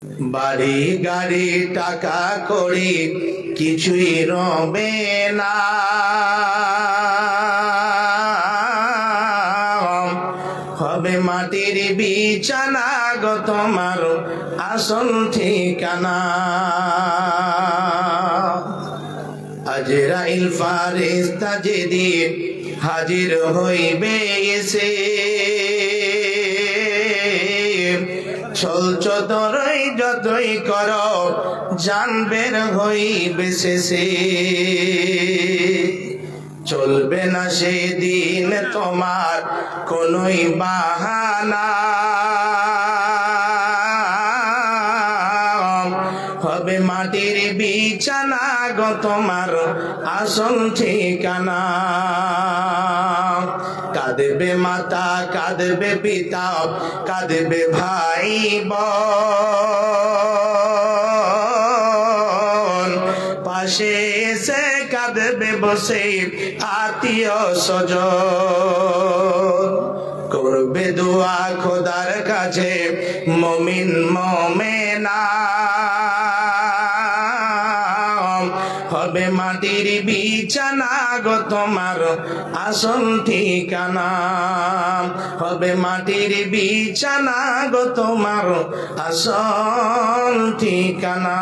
বাড়ি গাড়ি টাকা করি কিছুই রবে না, হবে মাটির বিছানা গো তোমার আসল ঠিকানা। আজরাইল ফারিস্তা যেদিন হাজির হইবে এসে, চলছ তোরই যতই কর জান বের হইবে শেষে। চলবে না সেদিন তোমার কোনই বাহানা, হবে মাটির বিছানা গো তোমার আসল ঠিকানা। কাঁদবে মাতা কাঁদবে পিতা কাঁদবে ভাই বোন, পাশে এসে কাঁদবে বসে আত্মীয় স্বজন। করবে দোয়া খোদার কাছে মুমিন মুমিনা, হবে মাটির বিছানা গো তোমার আসল ঠিকানা, হবে মাটির বিছানা গো তোমার আসল ঠিকানা।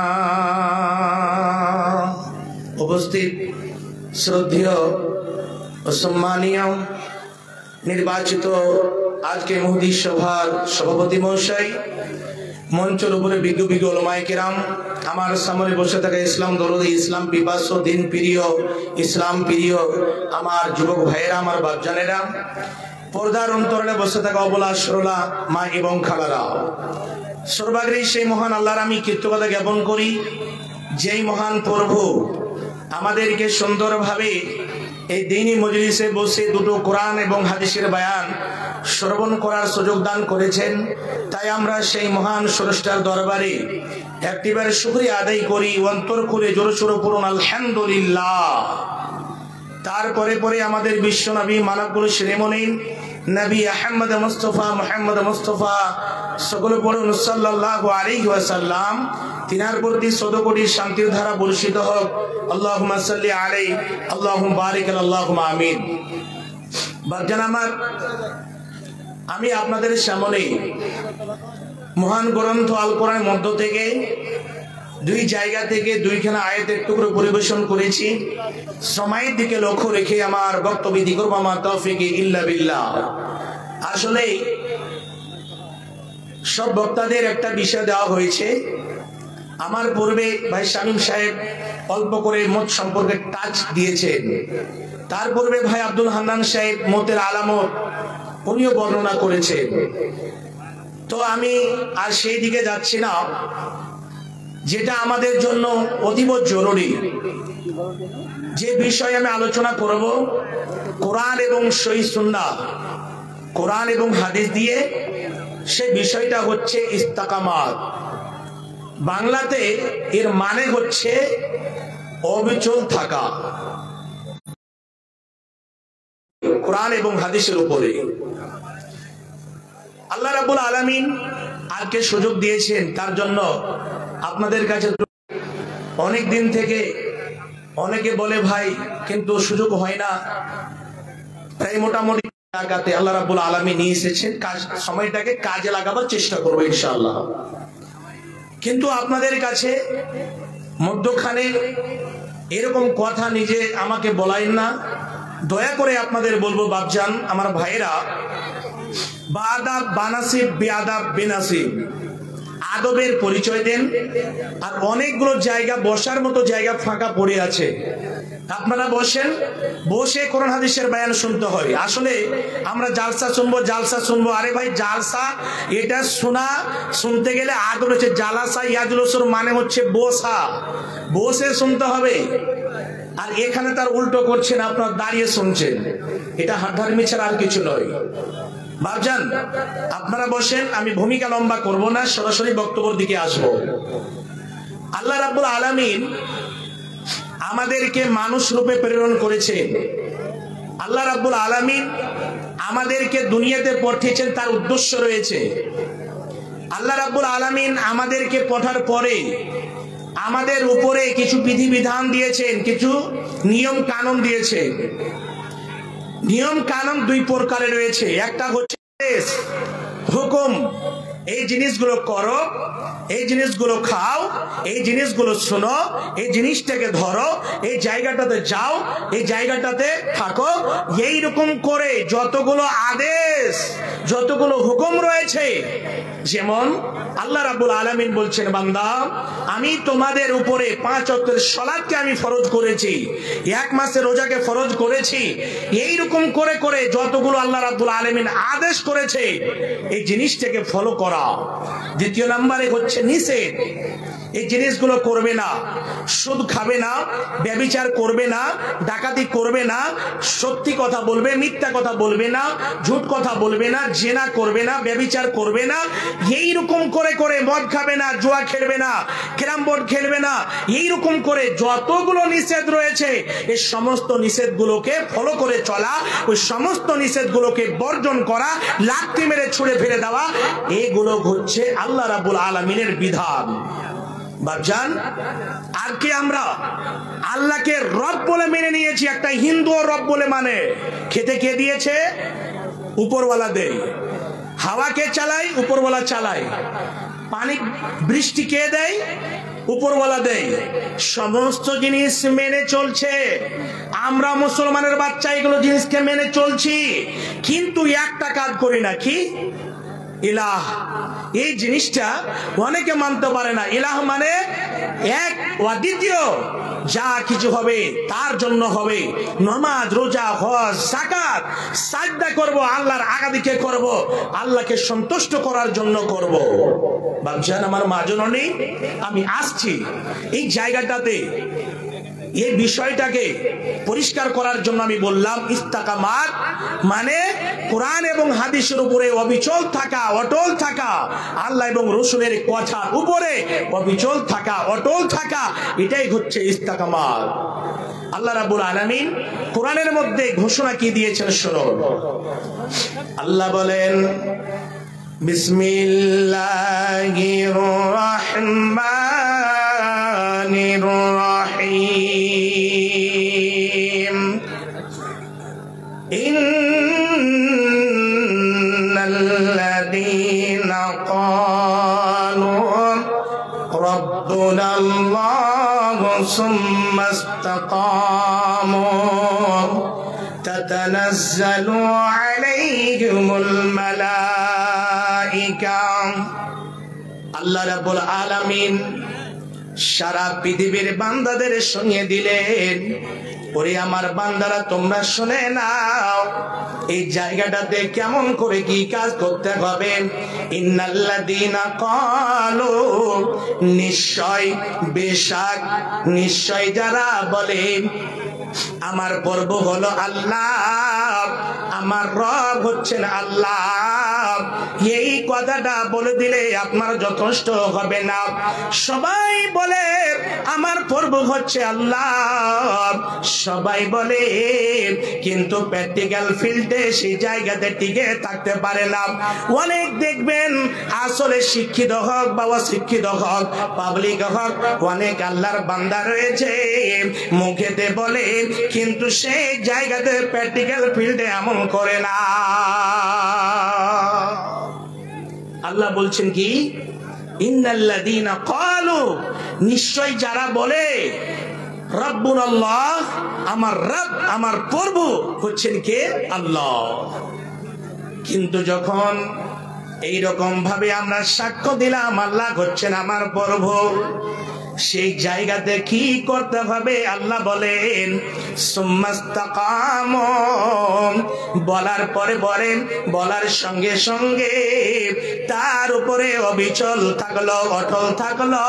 উপস্থিত শ্রদ্ধেয় ও সম্মানীয় নির্বাচিত আজকে মুহদিস সভার সভাপতি মহাশয়, মঞ্চের উপরে বিজ্ঞ বিজ্ঞ ওলামায়ে কেরাম, আমার সামনে বসে থাকা ইসলাম দরদি, ইসলাম পিপাসু, দিন প্রিয়, ইসলাম প্রিয় আমার যুবক ভাইয়েরা, আমার বাপজানেরা, পর্দার অন্তরালে বসে থাকা অবলা সরলা মা এবং খালারা, সর্বাগ্রে সেই মহান আল্লাহর আমি কৃতজ্ঞতা জ্ঞাপন করি, যেই মহান প্রভু আমাদেরকে সুন্দরভাবে এই দ্বীনি মজলিসে বসে দুটো কোরআন এবং হাদিসের বয়ান শ্রবণ করার সুযোগ দান করেছেন। তাই আমরা সেই মহান স্রষ্টার দরবারে একটিবার শুকরিয়া আদায় করি, অন্তর খুলে জোরে সোরে পড়ুন আলহামদুলিল্লাহ। তারপরে পরে আমাদের বিশ্ব নবী মানবগুলো শ্রেমনিন নবী আহমদ মুস্তফা মুহাম্মদ মুস্তফা সকলে পড়ুন সাল্লাল্লাহু আলাইহি ওয়াসাল্লাম। তিনার প্রতি সদকোটি শান্তির ধারা বর্ষিত হোক। আল্লাহুম্মা সাল্লি আলাইহি আল্লাহুম্মা বারিক আল্লাহুম্মা আমিন। বাপজান আমার, আমি আপনাদের সামনে মহান গ্রন্থ আল কোরআনের মধ্য থেকে দুই জায়গা থেকে দুইখানা আয়াতের টুকরো পরিবেশন করেছি। সময়ের দিকে লক্ষ্য রেখে আমার বক্তব্য দিক করব, আমার তৌফিক ইল্লা বিল্লাহ। আসলে সব বক্তাদের একটা বিষয় দেওয়া হয়েছে। আমার পূর্বে ভাই শামীম সাহেব অল্প করে মত সম্পর্কে টাচ দিয়েছেন, তার পূর্বে ভাই আব্দুল হান্নান সাহেব মতের আলামত উনিও বর্ণনা করেছেন। তো আমি আর সেই দিকে যাচ্ছি না। যেটা আমাদের জন্য অতীব জরুরি, যে বিষয়ে আমি আলোচনা করব, কোরআন এবং সহিহ সুন্নাহ, কোরআন এবং হাদিস দিয়ে, সে বিষয়টা হচ্ছে ইস্তেকামাত। বাংলাতে এর মানে হচ্ছে অবিচল থাকা কোরআন এবং হাদিসের উপরে। আল্লাহ রাব্বুল আলামিন আজকে সুযোগ দিয়েছেন, তার জন্য আপনাদের কাছে অনেক দিন থেকে অনেকে বলে ভাই কিন্তু সুযোগ হয় না, তাই মোটামুটি জায়গাতে আল্লাহ রাব্বুল আলামিন নিয়ে এসেছেন। সময়টাকে কাজে লাগাবার চেষ্টা করবো ইনশাআল্লাহ। কিন্তু আপনাদের কাছে মধ্যখানে এরকম কথা নিজে আমাকে বলাইন না, দয়া করে আপনাদের বলবো বাপজান আমার ভাইয়েরা, বাদাব বানাসিব বেআদাব বেনাসিব, আদবের পরিচয় দেন। আর অনেকগুলো জায়গা বসার মতো জায়গা ফাঁকা পড়ে আছে, আপনারা বসেন, বসে কোরআন হাদিসের বয়ান শুনতে হয়। আসলে আমরা জালসা শুনবো, আরে ভাই জালসা এটা শুনতে গেলে আদব হচ্ছে জালাসা ইয়াজলুসুর মানে হচ্ছে বসা, বসে শুনতে হবে। আর এখানে তার উল্টো করছেন, আপনার দাঁড়িয়ে শুনছেন, এটা হাটহারমি ছাড়া আর কিছু নয়। ভাবজান আপনারা বসেন, আমি ভূমিকা লম্বা করব না, সরাসরি বক্তব্যের দিকে আসবো। আল্লাহ রাব্বুল আলামিন আমাদেরকে মানুষ রূপে প্রেরণ করেছেন। আল্লাহ রাব্বুল আলামিন আমাদেরকে দুনিয়াতে পাঠিয়েছেন, তার উদ্দেশ্য রয়েছে। আল্লাহ রাব্বুল আলামিন আমাদেরকে পাঠার পরে আমাদের উপরে কিছু বিধিবিধান দিয়েছেন, কিছু নিয়ম কানুন দিয়েছেন। নিয়ম কানুন দুই প্রকারের রয়েছে। একটা হচ্ছে হুকুম, এই জিনিসগুলো করো, এই জিনিসগুলো খাও, এই জিনিসগুলো শোনো, এই জিনিসটাকে ধরো, এই জায়গাটাতে যাও, এই জায়গাটাতে থাকো। এই রকম করে যতগুলো আদেশ, যতগুলো হুকুম রয়েছে, যেমন আল্লাহ রাব্বুল আলামিন বলছেন, বান্দা আমি তোমাদের উপরে 5 ওয়াক্তের সালাতকে আমি ফরজ করেছি, 1 মাসের রোজাকে ফরজ করেছি। এই রকম করে করে যতগুলো আল্লাহ রাব্বুল আলামিন আদেশ করেছে এই জিনিসটাকে ফলো করা। দ্বিতীয় নম্বরে হচ্ছে নিষেধ, এই জিনিসগুলো করবে না। সুদ খাবে না, ব্যভিচার করবে না, ডাকাতি করবে না, সত্যি কথা বলবে, মিথ্যা কথা বলবে না, ঝুট কথা বলবে না, জেনা করবে না, ব্যভিচার করবে না। এই রকম করে করে মদ খাবে না, জুয়া খেলবে না, ক্যারাম বোর্ড খেলবে না। এই রকম করে যতগুলো নিষেধ রয়েছে এই সমস্ত নিষেধগুলোকে ফলো করে চলা, ওই সমস্ত নিষেধগুলোকে বর্জন করা, লাথি মেরে ছুঁড়ে ফেলে দেওয়া, এগুলো হচ্ছে আল্লাহ রাব্বুল আলামিনের বিধান। বাপজান, আর কি আমরা আল্লাহকে রব বলে মেনে নিয়েছি। একটা হিন্দু রব বলে মানে, খেতে কে দিয়েছে? উপরওয়ালা দেয়। হাওয়াকে চালায়, উপরওয়ালা চালায়। পানি বৃষ্টি কে দেয়? উপরওয়ালা দেয়। সমস্ত জিনিস মেনে চলছে। আমরা মুসলমানের বাচ্চা এগুলো জিনিসকে মেনে চলছি, কিন্তু একটা কাজ করি না। কি? ইলাহ। এই জিনিসটা অনেকে মানতে পারে না। ইলাহ মানে এক অদ্বিতীয়, যা কিছু হবে তার জন্য হবে। নামাজ, রোজা, হজ, যাকাত সাজদা করব, আল্লাহর আগাদিকে করব, আল্লাহকে সন্তুষ্ট করার জন্য করব। বাপজান, আমার মা জননী, আমি আসছি এই জায়গাটাতে এই বিষয়টাকে পরিষ্কার করার জন্য আমি বললাম ইস্তেকামাত মানে কোরআন এবং হাদিসের উপরে অবিচল থাকা, অটল থাকা, আল্লাহ এবং রাসূলের কথার উপরে অবিচল থাকা, অটল থাকা, এটাই হচ্ছে ইস্তেকামাত। আল্লাহ রাব্বুল আলামিন কোরআনের মধ্যে ঘোষণা কি দিয়েছেন শুনুন। আল্লাহ বলেন, বিসমিল্লাহির রাহমানির রাহিম। ইন্নাল্লাযীনা ক্বালু রাব্বুনাল্লাহু সুম্মা ইসতাকামু তাতানাজ্জালু আলাইহিমুল মালাইকা। আল্লাহ রাব্বুল আলামিন সারা পৃথিবীর বান্দাদের সঙ্গে দিলেন, ওরে আমার বান্দারা তোমরা শুনে নাও এই জায়গাটাতে কেমন করে কি কাজ করতে হবে। ইন্নাল্লাযীনা ক্বালু, নিশ্চয়, বেশক, নিশ্চয় যারা বলে আমার প্রভু হলো আল্লাহ, আমার রব হচ্ছেন আল্লাহ, এই কথাটা বলে দিলে আপনার যথেষ্ট হবে না। সবাই বলে আমার প্রভু হচ্ছে আল্লাহ, সবাই বলে, কিন্তু প্র্যাকটিক্যাল ফিল্ডে সেই জায়গাতে টিকে থাকতে পারে না। অনেক দেখবেন আসলে শিক্ষিত হোক বা অশিক্ষিত হোক, পাবলিক হোক, অনেক আল্লাহর বান্দা রয়েছে মুখেতে বলে, কিন্তু সেই জায়গাতে প্র্যাকটিক্যাল ফিল্ডে আমল করে না। আল্লাহ বলছেন কি, ইন্নাল্লাযীনা ক্বালু, নিশ্চয় যারা বলে রব্বুনাল্লাহ, আমার রব, আমার প্রভু হচ্ছেন কে? আল্লাহ। কিন্তু যখন এই রকম ভাবে আমরা সাক্ষ্য দিলাম আল্লাহ হচ্ছেন আমার প্রভু, সেই জায়গাতে কি করতে হবে? আল্লাহ বলেন সুম্মাস্তাকামু, বলার পরে বলেন, বলার সঙ্গে সঙ্গে তার উপরে অবিচল থাকলো, অটল থাকলো।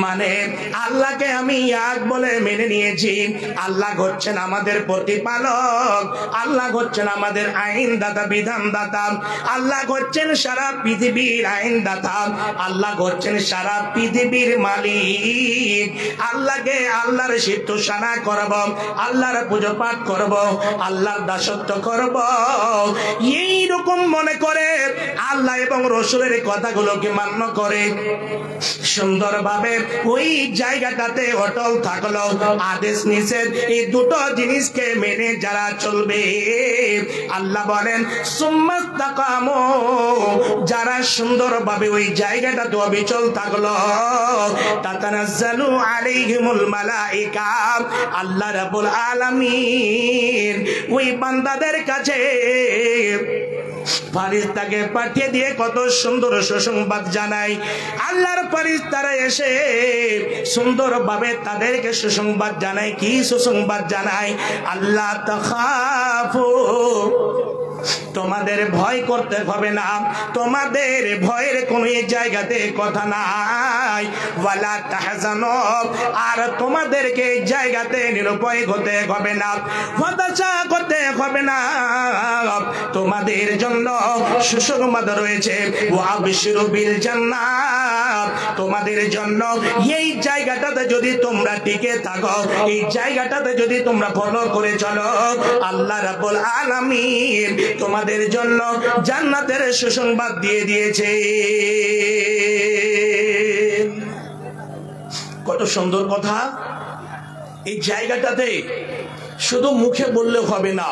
মানে আল্লাহকে আমি এক বলে মেনে নিয়েছি। আল্লাহ হচ্ছেন আমাদের প্রতিপালক, আল্লাহ হচ্ছেন আমাদের আইন দাতা, বিধান দাতা, আল্লাহ হচ্ছেন সারা পৃথিবীর আইন দাতা, আল্লাহ হচ্ছেন সারা পৃথিবী পৃথিবীর মালিক আল্লাহকে আল্লাহর সিদ্ধসানা করব, আল্লাহর পুজো পাঠ করব, আল্লাহর দাসত্ব করব, এইরকম মনে করে আল্লাহ এবং রসুলের কথাগুলোকে মান্য করে সুন্দরভাবে ওই জায়গাটাতে অটল থাকলো। আদেশ নিষেধ এই দুটো জিনিসকে মেনে যারা চলবে, আল্লাহ বলেন সুম্মাস্তাকামু, যারা সুন্দরভাবে ওই জায়গাটাতে অবিচল থাকলো, তাতানাজ্জালু আলাইহিমুল মালাইকা, আল্লাহ রাব্বুল আলামিন ওই বান্দাদের কাছে ফেরেশতাকে পাঠিয়ে দিয়ে কত সুন্দর সুসংবাদ জানায়। আল্লাহর ফেরেশতারা এসে সুন্দরভাবে তাদেরকে সুসংবাদ জানায়। কি সুসংবাদ জানায়? আল্লাহ তাখাফু, তোমাদের ভয় করতে হবে না, তোমাদের ভয়ের কোন জায়গাতে কথা নাই। ওয়ালা তাহজানু, আর তোমাদেরকে জায়গাতে নিরুপায় হতে হবে না, হতাশা করতে হবে না। তোমাদের জন্য সুসংবাদ রয়েছে। ওয়াবশিরু বিল জান্নাত, তোমাদের জন্য এই জায়গাটাতে যদি তোমরা টিকে থাকো, এই জায়গাটাতে যদি তোমরা ফলো করে চলো, আল্লাহ রাব্বুল আলামিন তোমাদের জন্য জান্নাতের সুসংবাদ দিয়ে দিয়েছে। কত সুন্দর কথা। এই জায়গাটাতে শুধু মুখে বললে হবে না,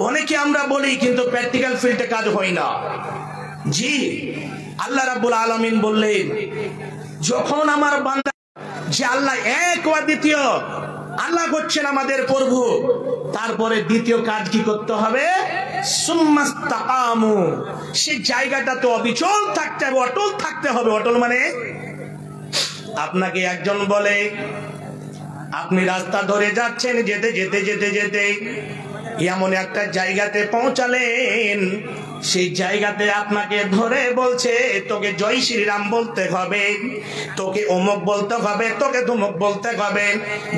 অনেকে আমরা বলি কিন্তু প্র্যাকটিক্যাল ফিল্ডে কাজ হয় না। জি, আল্লাহ রাব্বুল আলামিন বললেন যখন আমার বান্দা, যে আল্লাহ এক ও দ্বিতীয়, আল্লাহ হচ্ছেন আমাদের প্রভু, তারপরে দ্বিতীয় কাজ কি করতে হবে? সুম্মাস্তাকামু, সেই জায়গাটা তো অবিচল থাকতে হবে, অটল থাকতে হবে। অটল মানে আপনাকে একজন বলে আপনি রাস্তা ধরে যাচ্ছেন, যেতে যেতে যেতে যেতে এমন একটা জায়গাতে পৌঁছালেন, সেই জায়গাতে আপনাকে ধরে বলছে তোকে জয় শ্রীরাম বলতে হবে, তোকে অমুক বলতে হবে, তোকে ধুমুক বলতে হবে,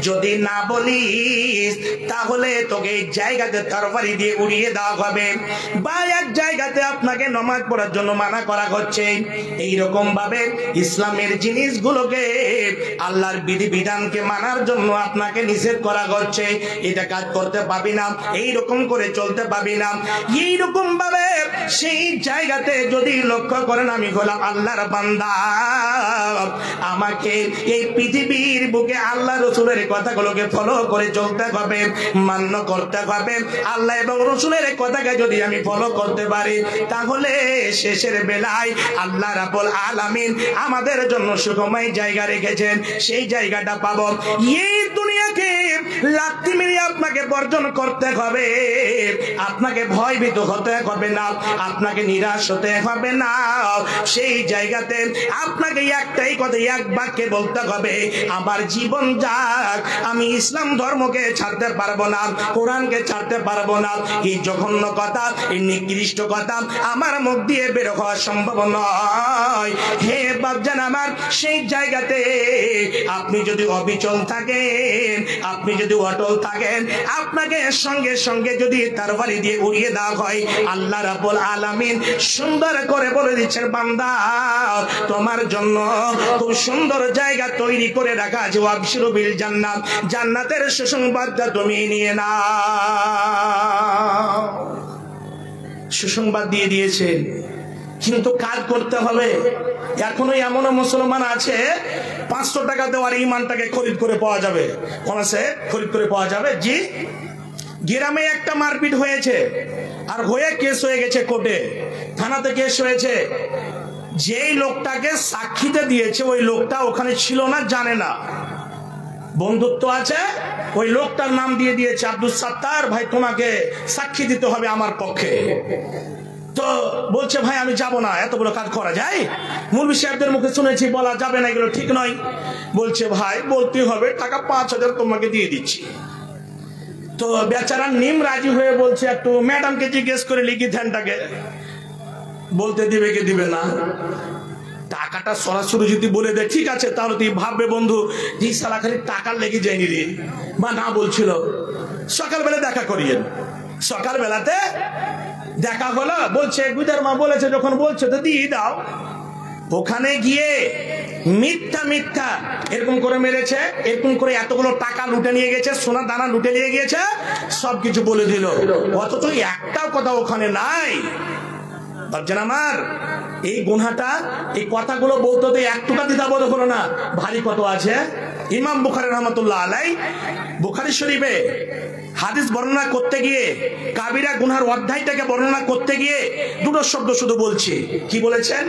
যদি না বলিস তাহলে তোকে এই জায়গাতে তরবারি দিয়ে উড়িয়ে দেওয়া হবে, বা এক জায়গাতে আপনাকে নামাজ পড়ার জন্য মানা করা হচ্ছে। এইরকম ভাবে ইসলামের জিনিসগুলোকে, আল্লাহর বিধিবিধানকে মানার জন্য আপনাকে নিষেধ করা হচ্ছে। এটা কাজ করতে পাবি না, এইরকম করে চলতে পাবি না। এইরকম ভাবে সেই জায়গাতে যদি লক্ষ্য করেন আমি হলাম আল্লাহর বান্দা, আমাকে এই পৃথিবীর বুকে আল্লাহ রসুলের কথাগুলোকে ফলো করে চলতে হবে, মান্য করতে হবে। আল্লাহ এবং রসুলের কথাকে যদি আমি ফলো করতে পারি, তাহলে শেষের বেলায় আল্লাহ রাব্বুল আলামিন আমাদের জন্য সুখময় জায়গা রেখেছেন, সেই জায়গাটা পাবো। এই দুনিয়াকে লাথি মেরে আপনাকে বর্জন করতে হবে, আপনাকে ভয়ভীত হতে হবে না, আপনাকে নিরাশ হতে হবে না। সেই জায়গাতে আপনাকে একটাই কথা, এক বাক্যে বলতে হবে, আমার জীবন যাক, আমি ইসলাম ধর্মকে ছাড়তে পারবো না, কোরআনকে ছাড়তে পারবো না। এই জঘন্য কথা, এই নিকৃষ্ট কথা আমার মুখ দিয়ে বের হওয়া সম্ভব নয়। হে বাপজান আমার, সেই জায়গাতে আপনি যদি অবিচল থাকেন, আপনি যদি অটল থাকেন, আপনাকে সঙ্গে সঙ্গে যদি তরবারি দিয়ে উড়িয়ে দেওয়া হয়, আল্লাহ রাব্বুল আলামিন সুন্দর করে বলে দিচ্ছেন, বান্দা তোমার জন্য খুব সুন্দর জায়গা তৈরি করে রাখা আছে। ওয়াবশিরু বিল জান্নাত, জান্নাতের সুসংবাদটা তুমি নিয়ে নাও। সুসংবাদ দিয়ে দিয়েছেন, কিন্তু কাজ করতে হবে। এখনো এমনও মুসলমান আছে 500 টাকা দেওয়ার ইমানটাকে খরিদ করে পাওয়া যাবে। কোন আছে খরিদ করে পাওয়া যাবে? জি, গ্রামে একটা মারপিট হয়েছে, আর হয়ে কেস হয়ে গেছে কোর্টে, থানাতে কেস হয়েছে। যেই লোকটাকে সাক্ষীতে দিয়েছে ওই লোকটা ওখানে ছিল না, জানে না, বন্ধুত্ব আছে, ওই লোকটার নাম দিয়ে দিয়েছে আব্দুল সাত্তার, ভাই তোমাকে সাক্ষী দিতে হবে আমার পক্ষে। তো বলছে ভাই আমি যাব না, এত বড় কাজ করা যায়? মুলবি সাহেবদের মুখে শুনেছি বলা যাবে না, এগুলো ঠিক নয়। বলছে ভাই বলতে হবে, টাকা 5000 তোমাকে দিয়ে দিচ্ছি। তো বেচারা নিম রাজি হয়ে বলছে একটু ম্যাডামকে জিজ্ঞেস করে লিখি ধ্যানটাকে, বলতে দিবে কি দিবে না। টাকাটা সরাসরি যদি বলে দেয় ঠিক আছে, তাহলে তুই ভাববে বন্ধু যে সালা খালি টাকার লেগে যায়নি রে, বা না বলছিল। সকালবেলা দেখা করিয়েন, সকালবেলাতে দেখা হলো, বলছে গুজার মা বলেছে যখন বলছে তো দিয়ে দাও। ওখানে গিয়ে মিথ্যা মিথ্যা এরকম করে মেরেছে, এরকম করে এতগুলো টাকা লুটে নিয়ে গেছে, সোনা দানা লুটে নিয়ে গিয়েছে, সবকিছু বলে দিল, অথচ একটাও কথা ওখানে নাই। ভাবছেন আমার এই গুনাহটা, এই কথাগুলো বলতে তো একটুকা দ্বিধাবোধ হলো না, ভারী কত আছে। ইমাম বুখারী রহমাতুল্লাহ আলাইহি বুখারী শরীফে হাদিস বর্ণনা করতে গিয়ে, কাবিরা গুনার অধ্যায়টাকে বর্ণনা করতে গিয়ে দুটো শব্দ শুধু বলছে। কি বলেছেন?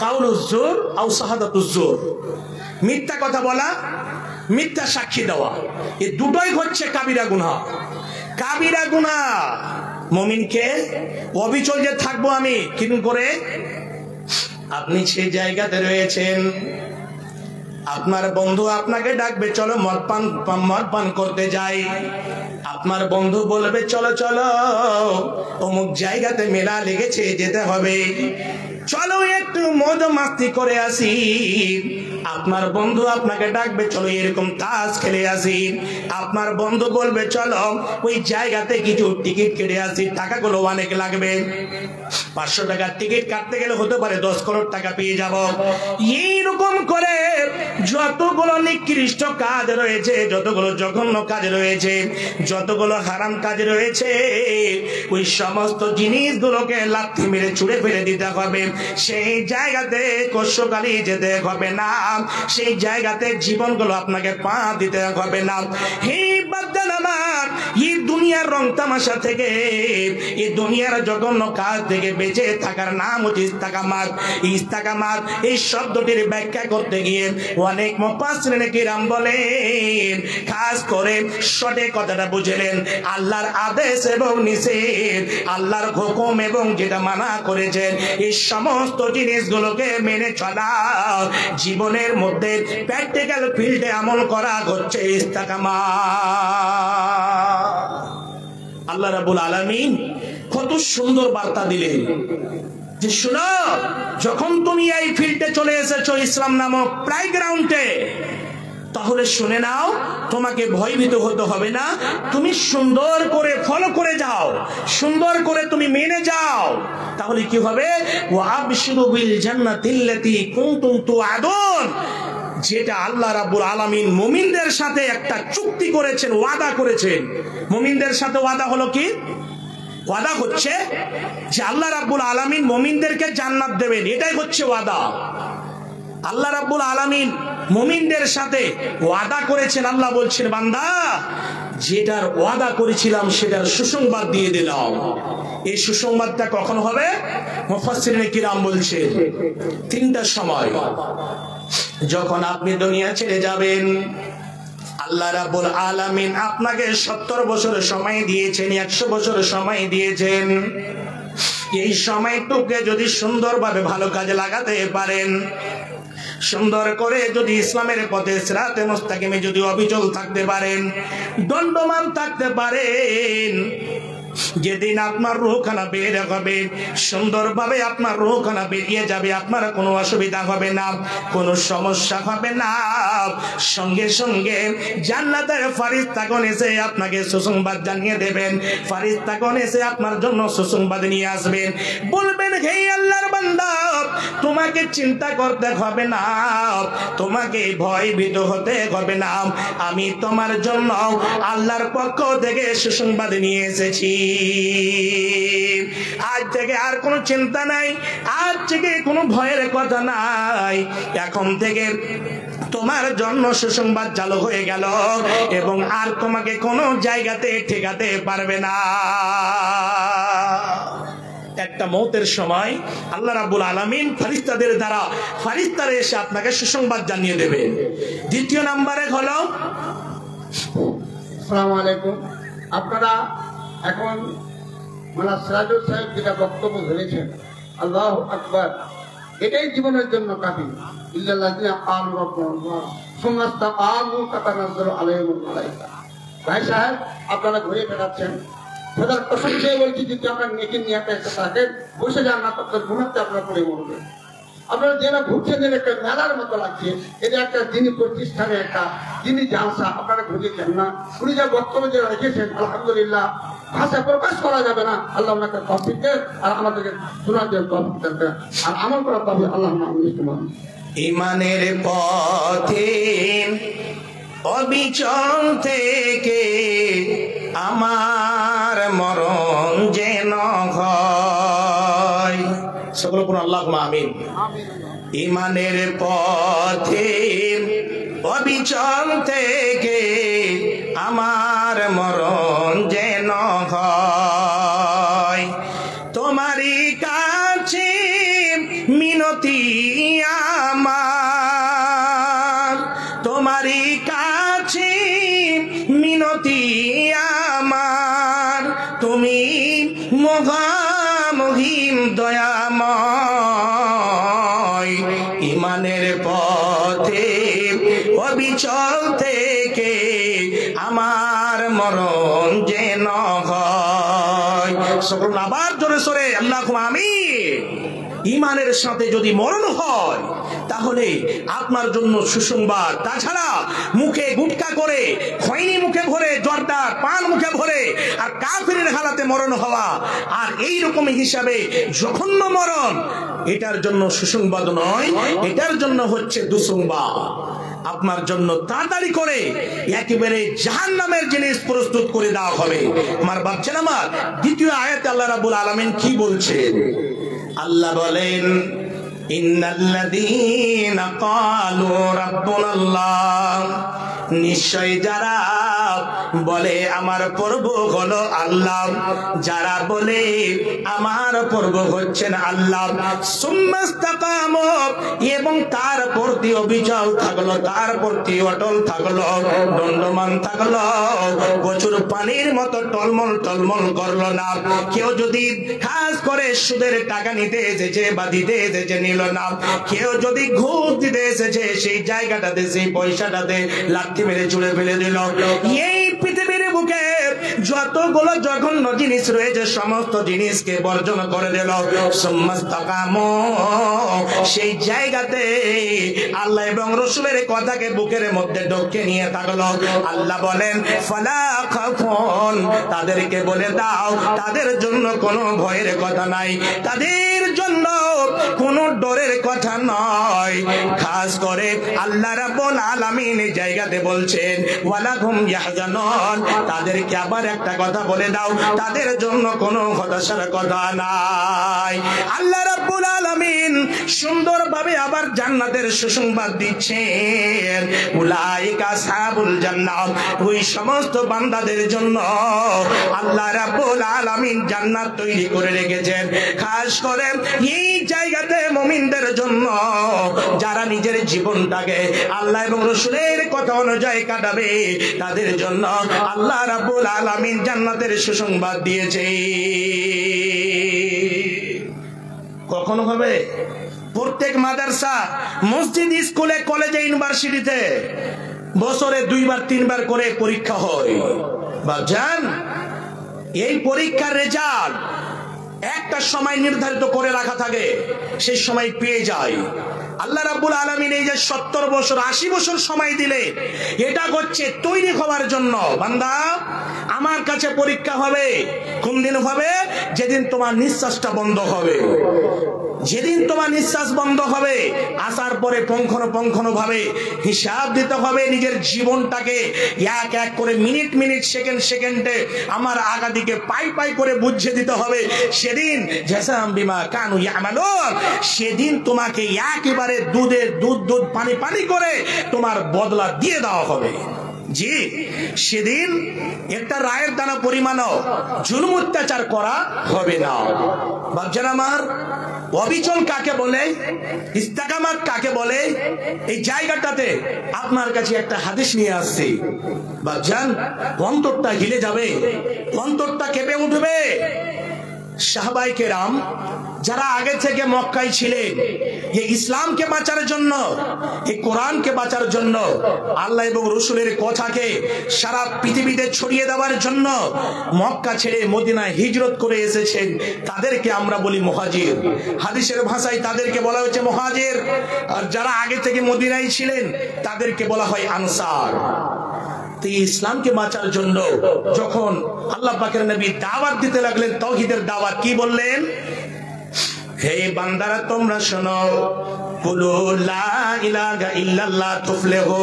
কাউলুজ জুর আও শাহাদাতুজ জুর, মিথ্যা কথা বলা, মিথ্যা সাক্ষী দেওয়া, এই দুটোই হচ্ছে কাবিরা গুনাহ। কাবিরা গুনাহ মুমিনকে অবিচল যে থাকবো আমি কিন্তু করে, আপনি সেই জায়গাতে রয়েছেন, আপনার বন্ধু আপনাকে ডাকবে চলো মদ পান করতে যাই, আপনার বন্ধু বলবে চলো চলো অমুক জায়গাতে মেলা লেগেছে যেতে হবে, চলো একটু মদ মাস্তি করে আসি। আপনার বন্ধু আপনাকে ডাকবে চলো এরকম তাস খেলে আসি, আপনার বন্ধু বলবে চলো ওই জায়গাতে কিছু টিকিট কেটে আসি, টাকাগুলো অনেক লাগবে, 500 টাকার টিকিট কাটতে গেলে হতে পারে 10 করোড় টাকা পেয়ে যাব। এইরকম করে যতগুলো নিকৃষ্ট কাজ রয়েছে, যতগুলো জঘন্য কাজ রয়েছে, যতগুলো হারাম কাজ রয়েছে, ওই সমস্ত জিনিসগুলোকে লাথি মেরে ছুঁড়ে ফেলে দিতে হবে। সেই জায়গাতে কষ্টকালী যেতে হবে না, সেই জায়গাতে জীবনগুলো আপনাকে পা দিতে হবে না। হে বাচ্চান আমার, এই দুনিয়ার রং তামাশা থেকে, এই দুনিয়ার জঘন্য কাজ থেকে বেঁচে থাকার নাম হচ্ছে ইস্তেকামাত। ইস্তেকামাত এই শব্দটির ব্যাখ্যা করতে গিয়ে অনেক মুফাসসিরিন কিরাম বলেন, খাস করে সঠিক কথাটা বুঝলেন, আল্লাহর আদেশ এবং নিষেধ, আল্লাহর হুকুম এবং যেটা মানা করেছেন, এই সমস্ত জিনিসগুলোকে মেনে চলা, জীবনের মধ্যে প্র্যাকটিক্যাল ফিল্ডে আমল করা হচ্ছে ইস্তেকামাত। আল্লাহ রাব্বুল আলামিন কত সুন্দর বার্তা দিলেন যে শুনো, যখন তুমি এই ফিল্ডে চলে এসেছো ইসলাম নামক প্লে গ্রাউন্ডে, তাহলে শুনে নাও, তোমাকে ভয়ভীত হতে হবে না, তুমি সুন্দর করে ফলো করে যাও, সুন্দর করে তুমি মেনে যাও, তাহলে কি হবে? ওয়া আবশিরু বিল জান্নাতিল্লাতী কুনতুম তুআদুন, যেটা আল্লাহ রাব্বুল আলামিন মুমিনদের সাথে একটা চুক্তি করেছেন, ওয়াদা করেছেন। মুমিনদের সাথে ওয়াদা হলো কি? ওয়াদা হচ্ছে যে আল্লাহ রাব্বুল আলামিন মুমিনদেরকে জান্নাত দেবেন, এটাই হচ্ছে ওয়াদা। আল্লাহ রাব্বুল আলামিন মুমিনদের সাথে ওয়াদা করেছেন, আল্লাহ বলছেন বান্দা যেটার ওয়াদা করেছিলাম সেটার সুসংবাদ দিয়ে দিলাম। এই সুসংবাদটা কখন হবে? মুফাসসিরিন কিরাম বলছেন 3টার সময়, যখন আপনি দুনিয়া ছেড়ে যাবেন। আল্লাহ রাব্বুল আলামিন আপনাকে 70 বছরের সময় দিয়েছেন, 100 বছরের সময় দিয়েছেন। এই সময়টুকে যদি সুন্দরভাবে ভালো কাজে লাগাতে পারেন, সুন্দর করে যদি ইসলামের পথে সিরাতে মুস্তাকিমে যদি অবিচল থাকতে পারেন, দণ্ডমান থাকতে পারেন, যেদিন আপনার রূহখানা বের হবে, সুন্দরভাবে আপনার রূহখানা বেরিয়ে যাবে, আপনার কোনো অসুবিধা হবে না, কোনো সমস্যা হবে না। সঙ্গে সঙ্গে জান্নাতের ফেরেশতাগণ এসে আপনাকে সুসংবাদ জানিয়ে দেবেন, ফেরেশতাগণ এসে আপনার জন্য সুসংবাদ নিয়ে আসবেন, বলবেন হে আল্লাহর বান্দা, তোমাকে চিন্তা করতে হবে না, তোমাকে ভয়ভীত হতে হবে না, আমি তোমার জন্য আল্লাহর পক্ষ থেকে সুসংবাদ নিয়ে এসেছি। আজ থেকে আর কোনো চিন্তা নাই, আজ থেকে কোনো ভয়ের কথা নাই, এখন থেকে তোমার জন্য সুসংবাদ চালু হয়ে গেল এবং আর তোমাকে কোনো জায়গাতে ঠেকাতে পারবে না। একটা মওতের সময় আল্লাহ রাব্বুল আলামিন ফেরেশতাদের দ্বারা, ফেরেশতারা এসে আপনাকে সুসংবাদ জানিয়ে দেবে। দ্বিতীয় নম্বরে হলো, আসসালামু আলাইকুম, আপনারা এখন মাওলানা সিরাজুল সাহেব যেটা বক্তব্য ধরেছেন, আল্লাহু আকবার, এটাই জীবনের জন্য কাফি। ইল্লাল্লাযিনা আমানু রাব্বুহুম সুম্মা ইসতাকামু তাতানাজ্জালু আলাইহিমুল মালায়েকা। ভাই সাহেব, আপনারা ঘুরে বেড়াচ্ছেন, খোদার কসম দিয়ে বলছি, যদি আমরা নেকি নিয়ে একটা থাকেন, বসে যান না, তখন ঘুমাতে আপনারা পড়ে মরবেন। আপনারা যেটা ঘুরছেন একটা মেলার মতো লাগছে, এটা একটা দিনী প্রতিষ্ঠানে একটা দিনী জালসা, আপনারা বুঝেছেন না। উনি যা বক্তব্য যে রেখেছেন আলহামদুলিল্লাহ, ভাষা প্রকাশ করা যাবে না। আল্লাহ ওনাকে তৌফিক দেন আর আমাদেরকে শোনার জন্য তৌফিক দেন আর আমল করার তৌফিক আল্লাহ আমাদের। ইমানের পথে অবিচল থেকে আমার মরণ যেন হয়। সকল পুরো আল্লাহুম্মা আমিন। ইমানের পথে অবিচল থেকে আমার মরণ যেন হয়। তোমারই কাছে মিনতি আমার, তোমারই কাছে মিনতি আমার, তুমি মহামহিম দয়াময়। ইমানের পথে অবিচল থেকে আমার মরণ যেন হয়। সকল আবার জোরে সোরে আল্লাহুম্মা আমিন। ইমানের সাথে যদি মরণ হয় তাহলে আপনার জন্য সুসংবাদ। তাছাড়া মুখে গুটকা করে, খৈনি মুখে ভরে, জর্দা পান মুখে ভরে আর কাফিরের হালাতে মরণ হওয়া আর এই রকম হিসাবে জঘন্য মরণ, এটার জন্য সুসংবাদ নয়, এটার জন্য হচ্ছে দুঃসংবাদ। আপনার জন্য তাড়াতাড়ি করে একেবারে জাহান্নামের জিনিস প্রস্তুত করে দেওয়া হবে। আমার বাচ্চা আমার দ্বিতীয় আয়াতে আল্লাহ রাব্বুল আলামিন কি বলছেন? আল্লাহ বলেন, ইন্নাল্লাযীনা ক্বালু রাব্বুনাল্লাহ, নিশ্চয় যারা বলে আমার প্রভু হলো আল্লাহ, যারা বলে আমার প্রভু হচ্ছেন আল্লাহ, সুম্মাস্তাকামু, এবং তার প্রতি অবিচল থাকলো, তার প্রতি অটল থাকলো, দণ্ডমান থাকলো, প্রচুর পানির মতো টলমল টলমল করলো না। কেউ যদি খাস করে সুদের টাকা নিতে এসেছে বা দিতে এসেছে নিল না, কেউ যদি ঘুষ দিতে এসেছে সেই জায়গাটাতে সেই পয়সাটাতে লাথি মেরে চুড়ে ফেলে দিল। এই পৃথিবীর বুকে যতগুলো জঘন্য জিনিস রয়েছে সমস্ত জিনিসকে বর্জন করে দিল। সুম্মাস্তাকামু, সেই জায়গাতে আল্লাহ এবং রাসূলের কথাকে বুকের মধ্যে ঢোকে নিয়ে থাকলো। আল্লাহ বলেন, ফালা খাফুন, তাদেরকে বলে দাও তাদের জন্য কোনো ভয়ের কথা নাই, তাদের জন্য কোনো ডরের কথা নয়। খাস করে আল্লাহ রাব্বুল আলামিন এই জায়গাতে বলছেন ওয়ালাহুম ইয়াহজানুন, তাদেরকে আবার একটা কথা বলে দাও তাদের জন্য কোনো হতাশার কথা নাই। আল্লাহ রাব্বুল আলামিন সুন্দরভাবে আবার জান্নাতের সুসংবাদ দিচ্ছেন, উলাইকা আসহাবুল জান্নাত, ওই সমস্ত বান্দাদের জন্য আল্লাহ রাব্বুল আলামিন জান্নাত তৈরি করে রেখেছেন। খাস করে এই জায়গাতে মুমিনদের জন্য যারা নিজের জীবনটাকে আল্লাহ এবং রাসূলের কথা অনুযায়ী কাটাবে তাদের জন্য আল্লাহ রাব্বুল আলামিন জান্নাতের সুসংবাদ দিয়েছে। কখনো হবে প্রত্যেক মাদ্রাসা, মসজিদ, স্কুলে, কলেজে, ইউনিভার্সিটিতে বছরে 2-3 করে পরীক্ষা হয়। বাজান, এই পরীক্ষার রেজাল্ট একটা সময় নির্ধারিত করে রাখা থাকে, সেই সময় পেয়ে যায়। আল্লাহ রাব্বুল আলামিন এই যে 70 বছর 80 বছর সময় দিলে, এটা হচ্ছে তৈরি হওয়ার জন্য। বান্দা, আমার কাছে পরীক্ষা হবে কোন দিন হবে? যেদিন তোমার নিঃশ্বাসটা বন্ধ হবে। যেদিন তোমার নিঃশ্বাস বন্ধ হবে, আসার পরে পুঙ্খানুপুঙ্খ ভাবে হিসাব দিতে হবে নিজের জীবনটাকে, এক এক করে মিনিট মিনিট সেকেন্ড সেকেন্ডে আমার আগাদিকে পাই পাই করে বুঝিয়ে দিতে হবে। সেদিন জাযাম বিমা কানু ইয়ামালুন, সেদিন তোমাকে একেবারে দুধ পানি পানি করে তোমার বদলা দিয়ে দেওয়া হবে। জি, সেদিন একটা রায়ের দানা পরিমাণও জুলুম অত্যাচার করা হবে না। বাচ্চারা আমার, অবিচল কাকে বলে, ইস্তেকামাত কাকে বলে, এই জায়গাটাতে আপনার কাছে একটা হাদিস নিয়ে আসছি। বাচ্চান, অন্তরটা হিলে যাবে, অন্তরটা কেঁপে উঠবে। সাহাবায়ে কেরাম যারা আগে থেকে মক্কায় ছিলেন, এই ইসলামকে বাঁচার জন্য, এই কোরআনকে বাঁচার জন্য, আল্লাহ এবং রসুলের কথাকে সারা পৃথিবীতে ছড়িয়ে দেওয়ার জন্য মক্কা ছেড়ে মদিনায় হিজরত করে এসেছেন, তাদেরকে আমরা বলি মুহাজির। হাদিসের ভাষায় তাদেরকে বলা হচ্ছে মুহাজির, আর যারা আগে থেকে মদিনায় ছিলেন তাদেরকে বলা হয় আনসার। ইসলামকে বাঁচার জন্য যখন আল্লাহ পাকের নবী দাওয়াত দিতে লাগলেন, তাওহীদের দাওয়াত, কি বললেন? হে বান্দারা তোমরা শোনো, কুলু লা ইলাহা ইল্লাল্লাহ তুফলিহু।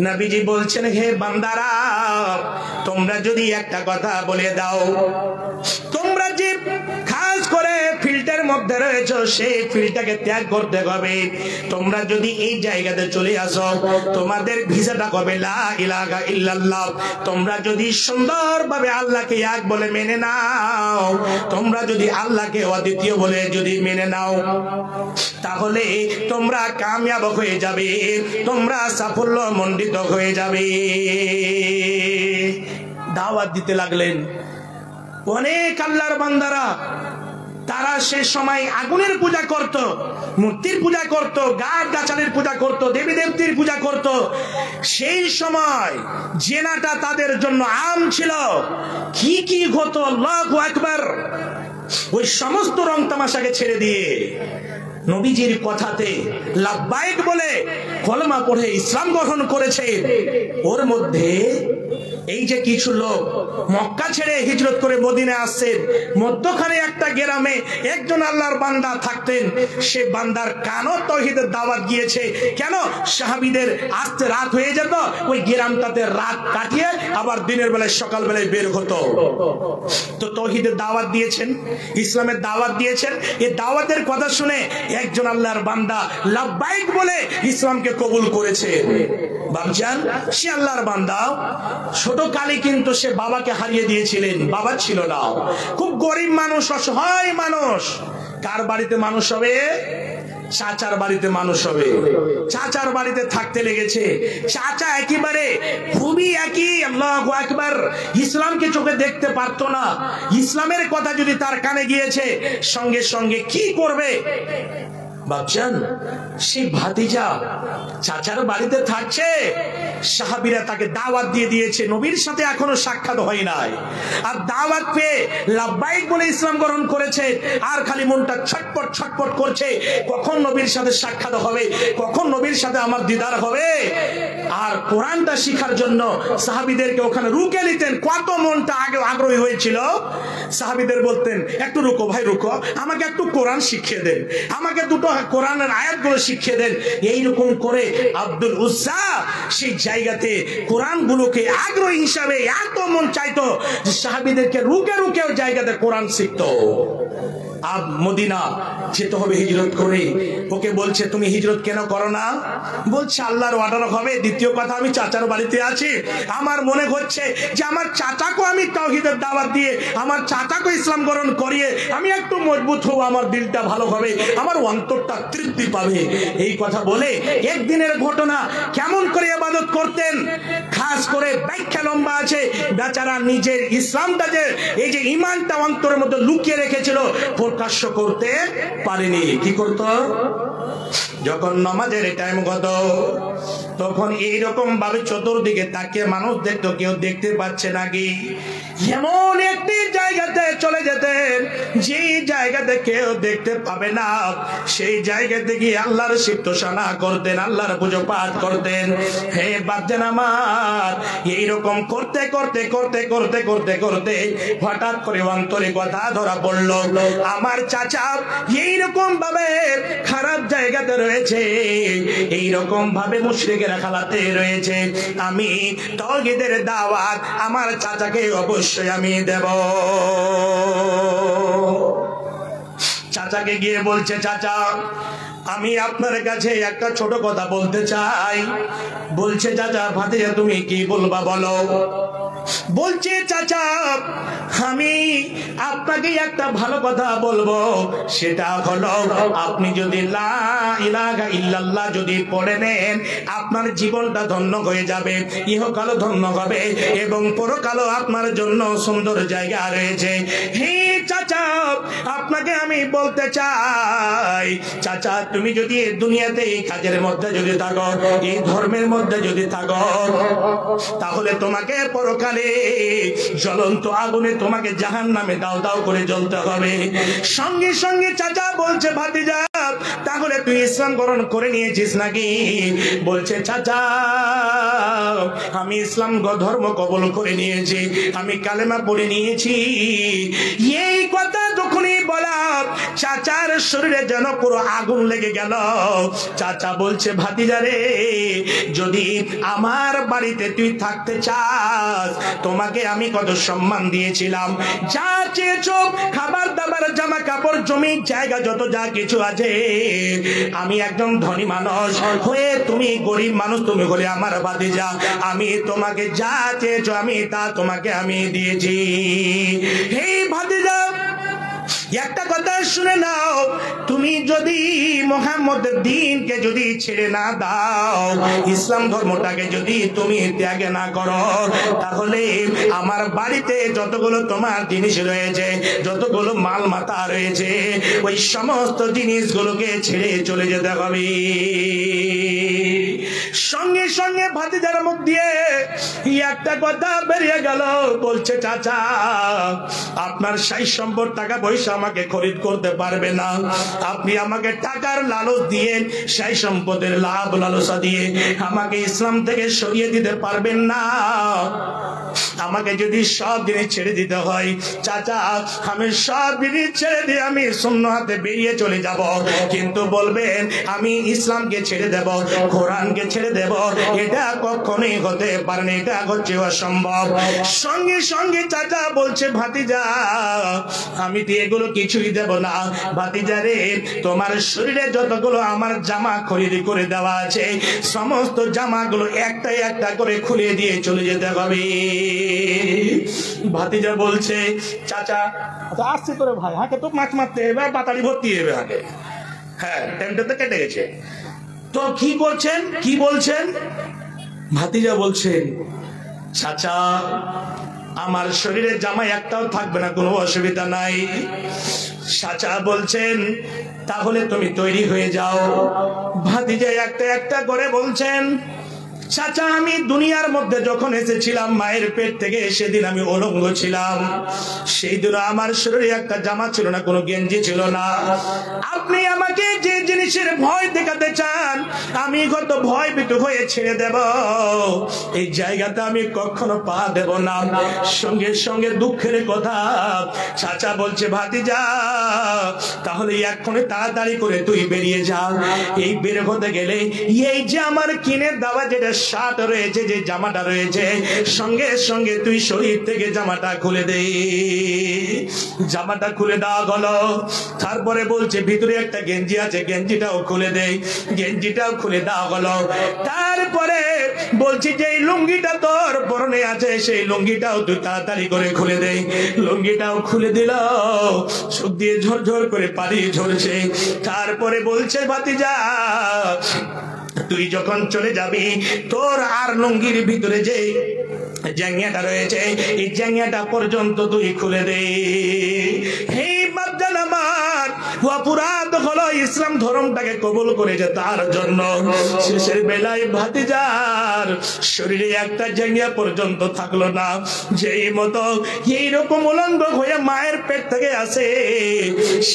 নবীজি বলছেন, হে বান্দারা তোমরা যদি একটা কথা বলে দাও, তোমরা যে খাস করে ফিল্ডের মধ্যে রয়েছে সেই ফিল্ডটাকে ত্যাগ করতে হবে। তোমরা যদি এই জায়গাতে চলে আসো, তোমাদের ভিসাটা হবে লা ইলাহা ইল্লাল্লাহ। তোমরা যদি সুন্দরভাবে আল্লাহকে এক বলে মেনে নাও, তোমরা যদি আল্লাহকে অদ্বিতীয় বলে যদি মেনে নাও, তাহলে তোমরা কামিয়াব হয়ে যাবে, তোমরা সাফল্য মণ্ডিত হয়ে যাবে। দাওয়াত দিতে লাগলেন। অনেক আল্লাহর বান্দারা তারা সে সময় আগুনের পূজা করত, মূর্তির পূজা করত, গাছ গাছালির পূজা করত, দেবী দেবতীর পূজা করত। সেই সময় জেনাটা তাদের জন্য আম ছিল। কি কি হতো, আল্লাহু আকবার। ওই সমস্ত রং তামাশাকে ছেড়ে দিয়ে নবীজির কথাতে লাব্বাইক বলে কলমা পড়ে ইসলাম গ্রহণ করেছে। ওর মধ্যে এই যে কিছু লোক মক্কা ছেড়ে হিজরত করে মদিনায় আসছেন, মধ্যখানে একটা গ্রামে একজন আল্লাহর বান্দা থাকতেন। সে বান্দার কানও তাওহীদের দাওয়াত গিয়েছে। কেন? সাহাবীদের আসতে রাত হয়ে যেত, ওই গ্রামটাতে রাত কাটিয়ে আবার দিনের বেলায় সকাল বেলায় বের হতো। তো তাওহীদের দাওয়াত দিয়েছেন, ইসলামের দাওয়াত দিয়েছেন। এই দাওয়াতের কথা শুনে একজন আল্লাহর বান্দা লাব্বাইক বলে ইসলামকে কবুল করেছে। বাবজান, সে আল্লাহর বান্দা ছোট কালে কিন্তু সে বাবাকে হারিয়ে দিয়েছিলেন, বাবা ছিল না। খুব গরিব মানুষ, অসহায় মানুষ। কার বাড়িতে মানুষ হবে? চাচার বাড়িতে মানুষ হবে। চাচার বাড়িতে থাকতে লেগেছে। চাচা একেবারে খুবই একই, আল্লাহু আকবার, ইসলামকে চোখে দেখতে পারতো না। ইসলামের কথা যদি তার কানে গিয়েছে, সঙ্গে সঙ্গে কি করবে? ভাবছেন সেই ভাতিজা চাচার বাড়িতে থাকছে, সাহাবীরা তাকে দাওয়াত দিয়ে দিয়েছে, নবীর সাথে এখনো সাক্ষাৎ হয় নাই, আর দাওয়াত পেয়ে লাব্বাইক বলে ইসলাম গ্রহণ করেছে। আর খালি মনটা ছটপট ছটপট করছে, কখন নবীর সাথে সাক্ষাৎ হবে, কখন নবীর সাথে আমার দিদার হবে। আর কোরআনটা শিখার জন্য সাহাবীদেরকে ওখানে রুকে নিতেন। কত মনটা আগে আগ্রহী হয়েছিল। সাহাবীদের বলতেন, একটু রুকো ভাই, রুকো, আমাকে একটু কোরআন শিখিয়ে দেন, আমাকে দুটো কোরআনের আয়াতগুলো শিখিয়ে দেন। এইরকম করে আব্দুল উজ্জা সেই জায়গাতে কোরআনগুলোকে আগ্রহী হিসাবে এত মন চাইতো যে সাহাবীদেরকে রুকে রুকে ওই জায়গাতে কোরআন শিখতো। আব মদিনা যেতে হবে হিজরত করে। ওকে বলছে, তুমি হিজরত কেন করো না? বলছে, আল্লাহর অর্ডার হবে। দ্বিতীয় কথা, আমি চাচার বাড়িতে আছি, আমার মনে হচ্ছে যে আমার চাচাকে আমি তাওহীদের দাওয়াত দিয়ে, আমার চাচাকে ইসলাম গ্রহণ করিয়ে আমি একটু মজবুত হব, আমার দিলটা ভালো হবে, আমার অন্তরটা তৃপ্তি পাবে। এই কথা বলে একদিনের ঘটনা, কেমন করে ইবাদত করতেন খাস করে ব্যাখ্যা লম্বা আছে। বেচারা নিজের ইসলামটা যে, এই যে ঈমানটা অন্তরের মধ্যে লুকিয়ে রেখেছিল, প্রকাশ্য করতে পারেনি। কি করত? যখন নামাজের টাইম কত, তখন এইরকম ভাবে চতুর্দিকে তাকিয়ে মানুষ দেখতো, কেউ দেখতে পাচ্ছে নাকি। এমন একটি জায়গাতে চলে যেতেন যে জায়গাতে কেউ দেখতে পাবে না, সেই জায়গাতে গিয়ে আল্লাহর সিফতোষণা করতেন, আল্লাহর পুজো পাঠ করতেন। হে বাপজান আমার, এইরকম করতে করতে করতে করতে করতে করতে হঠাৎ করে অন্তরে কথা ধরা পড়ল, আমার চাচা এইরকম ভাবে খারাপ জায়গাতে রয়েছে, এইরকম ভাবে মুশরিকেরা খালাতে রয়েছে। আমি তাওহীদের দাওয়াত আমার চাচাকে অবশ্যই আমি দেব। চাচাকে গিয়ে বলছে, চাচা আমি আপনার কাছে একটা ছোট কথা বলতে চাই। বলছে, চাচা ভাতিজা তুমি কি বলবা বলো। বলছে, চাচা আমি আপনাকে একটা ভালো কথা বলবো, সেটা হলো আপনি যদি লা ইলাহা ইল্লাল্লাহ যদি পড়ে নেন, আপনার জীবনটা ধন্য হয়ে যাবে, ইহকালও ধন্য হবে এবং পরকালও আপনার জন্য সুন্দর জায়গা রয়েছে। হে চাচা, আপনাকে আমি বলতে চাই, চাচা তুমি যদি এই দুনিয়াতে এই কাজের মধ্যে যদি থাকো, এই ধর্মের মধ্যে যদি থাকো, তাহলে তোমাকে পরকালে জ্বলন্ত আগুনে তোমাকে জাহান্নামে দাও দাও করে জ্বলতে হবে। সঙ্গে সঙ্গে চাচা বলছে, ভাতিজা তাহলে তুই ইসলাম গ্রহণ করে নিয়েছিস নাকি? বলছে, চাচা আমি ইসলাম ধর্ম কবুল করে নিয়েছি, আমি কালেমা পড়ে নিয়েছি। এই কথা যখনই বলা, চাচার শরীরে যেন পুরো আগুন লেগে গেল। চাচা বলছে, ভাতিজা রে, যদি আমার বাড়িতে তুই থাকতে চাস, তোমাকে আমি কত সম্মান দিয়েছিলাম, যা চেয়েছ খাবার দাবার জামা কাপড় জমি জায়গা যত যা কিছু আছে, আমি একদম ধনী মানুষ হয়ে তুমি গরিব মানুষ, তুমি বলে আমার ভাতিজা, আমি তোমাকে যা চেয়েছ আমি তা তোমাকে আমি দিয়েছি। হে ভাতিজা, একটা কথা শুনে নাও, তুমি যদি মুহাম্মদের দ্বীনকে যদি ছেড়ে না দাও, ইসলাম ধর্মটাকে যদি তুমি ত্যাগ না করো, তাহলে আমার বাড়িতে যতগুলো তোমার জিনিস রয়েছে, যতগুলো মাল মাথা রয়েছে, ওই সমস্ত জিনিসগুলোকে ছেড়ে চলে যেতে হবে। সঙ্গে সঙ্গে ভাতিজার মুখ দিয়ে একটা কথা বেরিয়ে গেল, বলছে, চাচা আপনার সাই সম্পদ টাকা পয়সা আমাকে খরিদ করতে পারবে না, আপনি আমাকে টাকার লালচ দিয়ে, সাই সম্পদের লাভ লালসা দিয়ে আমাকে ইসলাম থেকে সরিয়ে দিতে পারবেন না। আমাকে যদি সব জিনিস ছেড়ে দিতে হয়, চাচা আমি সব জিনিস ছেড়ে দিয়ে আমি সুন্নাতে বেরিয়ে চলে যাব, কিন্তু বলবেন আমি ইসলামকে ছেড়ে দেব, কোরআনকে ছেড়ে দেব, এটা কখনোই হতে পারে না, এটা হচ্ছে অসম্ভব। সঙ্গে সঙ্গে চাচা বলছে, ভাতিজা আমি তো এগুলো কিছুই দেব না, ভাতিজা রে, তোমার শরীরে যতগুলো আমার জামা খরিদ করে দেওয়া আছে, সমস্ত জামাগুলো একটা একটা করে খুলে দিয়ে চলে যেতে হবে। ভাতিজা বলছে, চাচা আসছে তোরে ভাই, হাঁকে তো মাছ মারতে এবার বাতাড়ি ভর্তি হবে আগে, হ্যাঁ টাইমটা তো কেটে গেছে, তো কি করছেন কি বলছেন? ভাতিজা বলছেন, চাচা আমার শরীরে জামা একটাও থাকবে না, কোনো অসুবিধা নাই। চাচা বলছেন, তাহলে তুমি তৈরি হয়ে যাও। ভাতিজা একটা একটা করে বলছেন, চাচা আমি দুনিয়ার মধ্যে যখন এসেছিলাম মায়ের পেট থেকে, সেদিন আমি উলঙ্গ ছিলাম, সেই দিন আমার শরীরে একটা জামা ছিল না, কোনো গেঞ্জি ছিল না। আপনি আমাকে যে জিনিসের ভয় দেখাতে চান, আমি কত ভয় ভীত হয়ে ছেড়ে দেব, এই জায়গাতে আমি কখনো পা দেব না। সঙ্গে সঙ্গে দুঃখের কথা, চাচা বলছে, ভাতিজা তাহলে এক্ষুনি তাড়াতাড়ি করে তুই বেরিয়ে যা। এই বের হতে গেলে এই যে আমার কিনে দেওয়া যেটা শার্ট রয়েছে, যে জামাটা রয়েছে, সঙ্গে সঙ্গে তুই শরীর থেকে জামাটা খুলে দে। জামাটা খুলে দেওয়া গেল। তারপরে বলছে, ভিতরে একটা গেঞ্জি আছে, গেঞ্জিটাও খুলে দে। গেঞ্জিটাও খুলে দেওয়া গেল। তারপরে বলছি যে এই লুঙ্গিটা তোর পরনে আছে, সেই লুঙ্গিটাও তুই তাড়াতাড়ি করে খুলে দে। লুঙ্গিটাও খুলে দিল, চোখ দিয়ে ঝরঝর করে পানি ঝরছে। তারপরে বলছে, ভাতিজা তুই যখন চলে যাবি, তোর আর লুঙ্গির ভিতরে যে জাঙ্গিয়াটা রয়েছে, এই জাঙ্গিয়াটা পর্যন্ত তুই খুলে দে। হে বাপজান আমার, অপরাধ হলো ইসলাম ধর্মটাকে কবুল করেছে তার জন্য। শেষের বেলায় ভাতিজার শরীরে একটা জাঙ্গিয়া পর্যন্ত থাকলো না। যেই মতো এইরকম উলঙ্গ হয়ে মায়ের পেট থেকে আসে,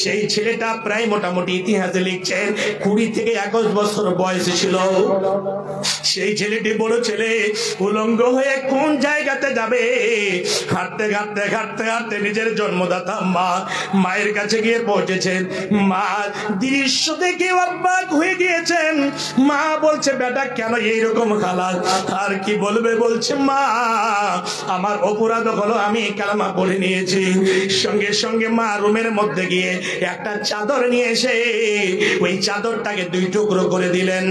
সেই ছেলেটা প্রায় মোটামুটি ইতিহাসে লিখছেন 20 থেকে 21 বছর বয়স ছিল। সেই ছেলেটি বড় ছেলে উলঙ্গ হয়ে কোন জায়গাতে যাবে, হাঁটতে হাঁটতে হাঁটতে হাঁটতে নিজের জন্মদাতা মায়ের কাছে গিয়ে পৌঁছেছেন। মা দৃশ্য দেখে অবাক হয়ে গিয়েছেন। মা বলছে বেটা কেন এইরকম হালাত? আর কি বলবে? বলছে মা আমার অপরাধ হলো আমি কালেমা পড়ে নিয়েছি। সঙ্গে সঙ্গে মা রুমের মধ্যে গিয়ে একটা চাদর নিয়ে এসে ওই চাদরটাকে 2 টুকরো করে দিলেন।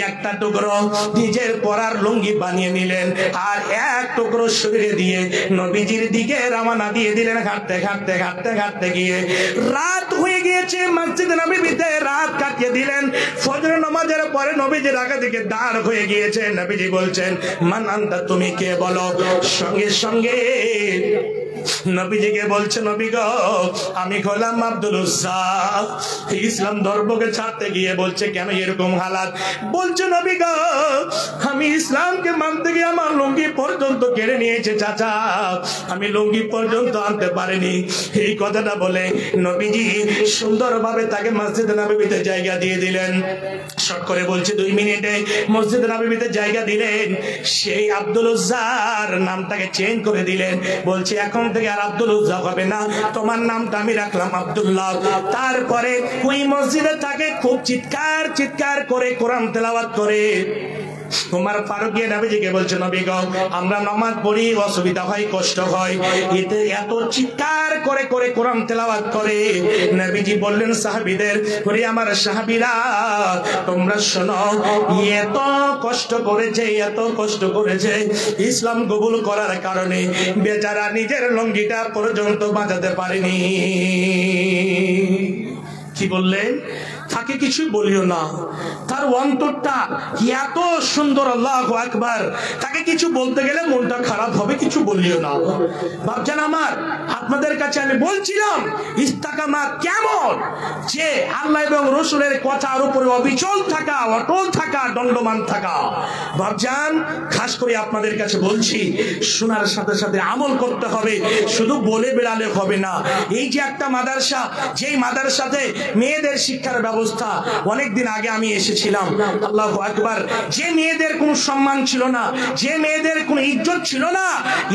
একটা টুকরো নিজের পরার লুঙ্গি বানিয়ে নিলেন, আর 1 টুকরো শরীরে দিয়ে নবীজির দিকে রওনা দিয়ে দিলেন। হাঁটতে হাঁটতে হাঁটতে হাঁটতে গিয়ে রাত হয়ে গিয়েছে। মসজিদ নববীতে রাত কাটিয়ে দিলেন। ফজর নামাজের পরে নবীজির আগে দিকে দাঁড় হয়ে গিয়েছে। নবীজি বলছেন মান আনতা, তুমি কে বলো? সঙ্গে সঙ্গে নবীজিকে বলছে নবী গো আমি গোলাম আব্দুল উজ্জা। ইসলাম ধর্মকে ছাড়তে গিয়ে বলছে কেন এরকম হালাত? বলছে নবী গো আমি ইসলামকে মানতে গিয়ে আমার লুঙ্গি পর্যন্ত কেড়ে নিয়েছে চাচা, আমি লুঙ্গি পর্যন্ত আনতে পারিনি। এই কথাটা বলে নবীজি সুন্দরভাবে তাকে মসজিদ নববীতে জায়গা দিয়ে দিলেন। শর্ট করে বলছে 2 মিনিটে মসজিদ নববীতে জায়গা দিলেন। সেই আব্দুল উজ্জার নামটাকে চেঞ্জ করে দিলেন। বলছে এখন থেকে আর আব্দুল উজ্জা হবে না, তোমার নামটা আমি রাখলাম আব্দুল্লাহ। তারপরে ওই মসজিদে তাকে খুব চিৎকার চিৎকার করে কোরআন তেলাওয়াত করে উমর ফারুক গিয়ে নবীজিকে বলছে নবী গো আমরা নামাজ পড়ি অসুবিধা হয়, কষ্ট হয়, এতে এত চিৎকার করে করে কোরআন তেলাওয়াত করে। নবীজি বললেন সাহাবীদের, ওরে আমার সাহাবীরা তোমরা শোনো, এত কষ্ট করেছে, এত কষ্ট করেছে ইসলাম কবুল করার কারণে বেচারা নিজের লুঙ্গিটা পর্যন্ত বাঁচাতে পারেনি। কি বললেন? তাকে কিছু বলিও না, তার অন্তরটা এত সুন্দর, আল্লাহু আকবার। তাকে কিছু বলতে গেলে মনটা খারাপ হবে, কিছু বলিও না। বাপজান আমার, আপনাদের কাছে আমি বলছিলাম ইস্তেকামাত কেমন, যে আল্লাহ এবং রাসূলের কথার উপরে অবিচল থাকা, অটল থাকা, দণ্ডমান থাকা। বাপজান খাস করে আপনাদের কাছে বলছি, শোনার সাথে সাথে আমল করতে হবে, শুধু বলে বেড়ালে হবে না। এই যে একটা মাদ্রাসা, যেই মাদ্রাসাতে মেয়েদের শিক্ষার ব্যবস্থা, অনেকদিন আগে আমি এসেছিলাম, আল্লাহু আকবার, যে মেয়েদের কোনো সম্মান ছিল না, যে মেয়েদের কোনো ইজ্জত ছিল না,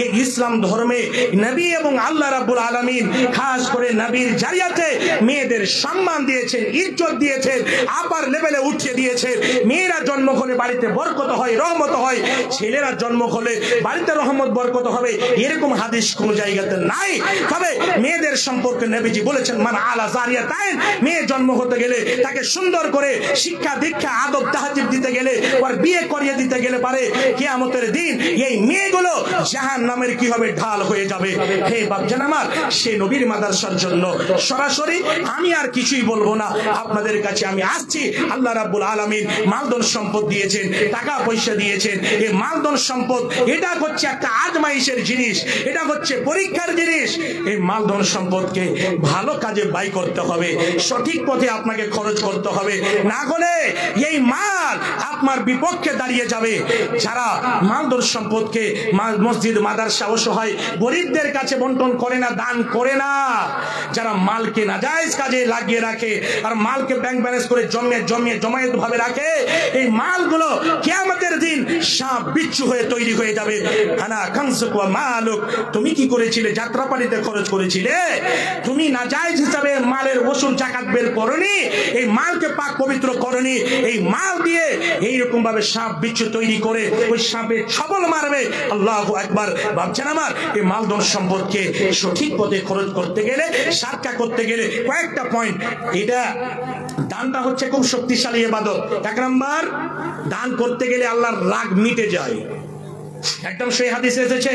এই ইসলাম ধর্মে নবী এবং আল্লাহ রাব্বুল আলামিন খাস করে নবীর জারিয়াতে মেয়েদের সম্মান দিয়েছেন, ইজ্জত দিয়েছেন, আপার লেভেলে উঠিয়ে দিয়েছেন। মেয়েরা জন্ম হলে বাড়িতে বরকত হয়, রহমত হয়, ছেলেরা জন্ম হলে বাড়িতে রহমত বরকত হবে, এরকম হাদিস কোন জায়গাতে নাই। তবে মেয়েদের সম্পর্কে নবীজি বলেছেন মান আলা জারিয়াতাইন, মেয়ে জন্ম হতে গেলে তাকে সুন্দর করে শিক্ষা দীক্ষা আদব তাহজিব দিতে গেলে, আর বিয়ে করিয়ে দিতে গেলে পারে কিয়ামতের দিন এই মেয়েগুলো জাহান্নামের কি হবে, ঢাল হয়ে যাবে। হে বাপজান আমার, সেই নবীর মাদ্রাসার জন্য সরাসরি আমি আর কিছুই বলবো না, আপনাদের কাছে আমি আসছি। আল্লাহ রাব্বুল আলামিন মালদন সম্পদ দিয়েছেন, টাকা পয়সা দিয়েছেন। এই মালদন সম্পদ এটা হচ্ছে একটা আজমাইশের জিনিস, এটা হচ্ছে পরীক্ষার জিনিস। এই মালদন সম্পদকে ভালো কাজে ব্যয় করতে হবে, সঠিক পথে আপনাকে খরচ করতে হবে, না হলে এই মাল আপনার বিপক্ষে দাঁড়িয়ে যাবে। যারা মালদর সম্পদকে মসজিদ মাদ্রাসা অসহায় গরিবদের কাছে বন্টন করে না, দান করে না, যারা মালকে নাজায়েজ কাজে লাগিয়ে রাখে আর মালকে ব্যাংক ব্যালেন্স করে জমায়েত ভাবে রাখে, এই মালগুলো কিয়ামতের দিন সাপ বিচ্ছু হয়ে তৈরি হয়ে যাবে। আনা কানসুক ওয়া মালুক, তুমি কি করেছিলে? যাত্রাপাড়িতে খরচ করেছিলে, তুমি নাজায়েজ হিসাবে মালের ওসুল জাকাত বের করনি, এই মালকে পাক পবিত্র করনি, এই মাল দিয়ে এইরকম ভাবে সাপ বিচ্ছু তৈরি করে ওই সাপে ছবল মারবে। আল্লাহু আকবার। ভাবছেন আমার, এই মালদন সম্পদকে সঠিক পথে খরচ করতে গেলে, সারকা করতে গেলে কয়েকটা পয়েন্ট। এটা দানটা হচ্ছে খুব শক্তিশালী ইবাদত। 1 নাম্বার, দান করতে গেলে আল্লাহর রাগ মিটে যায়। একদম সেই হাদিসে এসেছে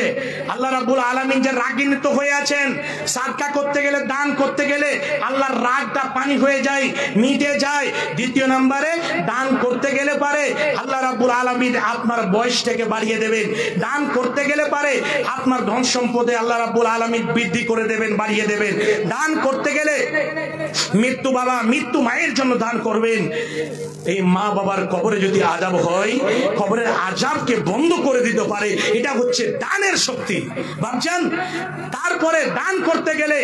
আল্লাহ রাব্বুল আলামিন যে রাগান্বিত হয়ে আছেন, সাদকা করতে গেলে, দান করতে গেলে আল্লাহর রাগটা পানি হয়ে যায়, মিটে যায়। 2 নম্বরে, দান করতে গেলে পারে আল্লাহ রাব্বুল আলামিন আপনার বয়সটাকে বাড়িয়ে দেবেন, দান করতে গেলে পারে আপনার ধন সম্পদে আল্লাহ রাব্বুল আলামিন বৃদ্ধি করে দেবেন, বাড়িয়ে দেবেন। দান করতে গেলে মৃত্যু বাবা, মৃত্যু মায়ের জন্য দান করবেন। এই মা বাবার কবরে যদি আযাব হয়, কবরের আযাবকে বন্ধ করে দিতে পারে পারে, এটা হচ্ছে দানের শক্তি বাপজান। তারপরে দান করতে গেলে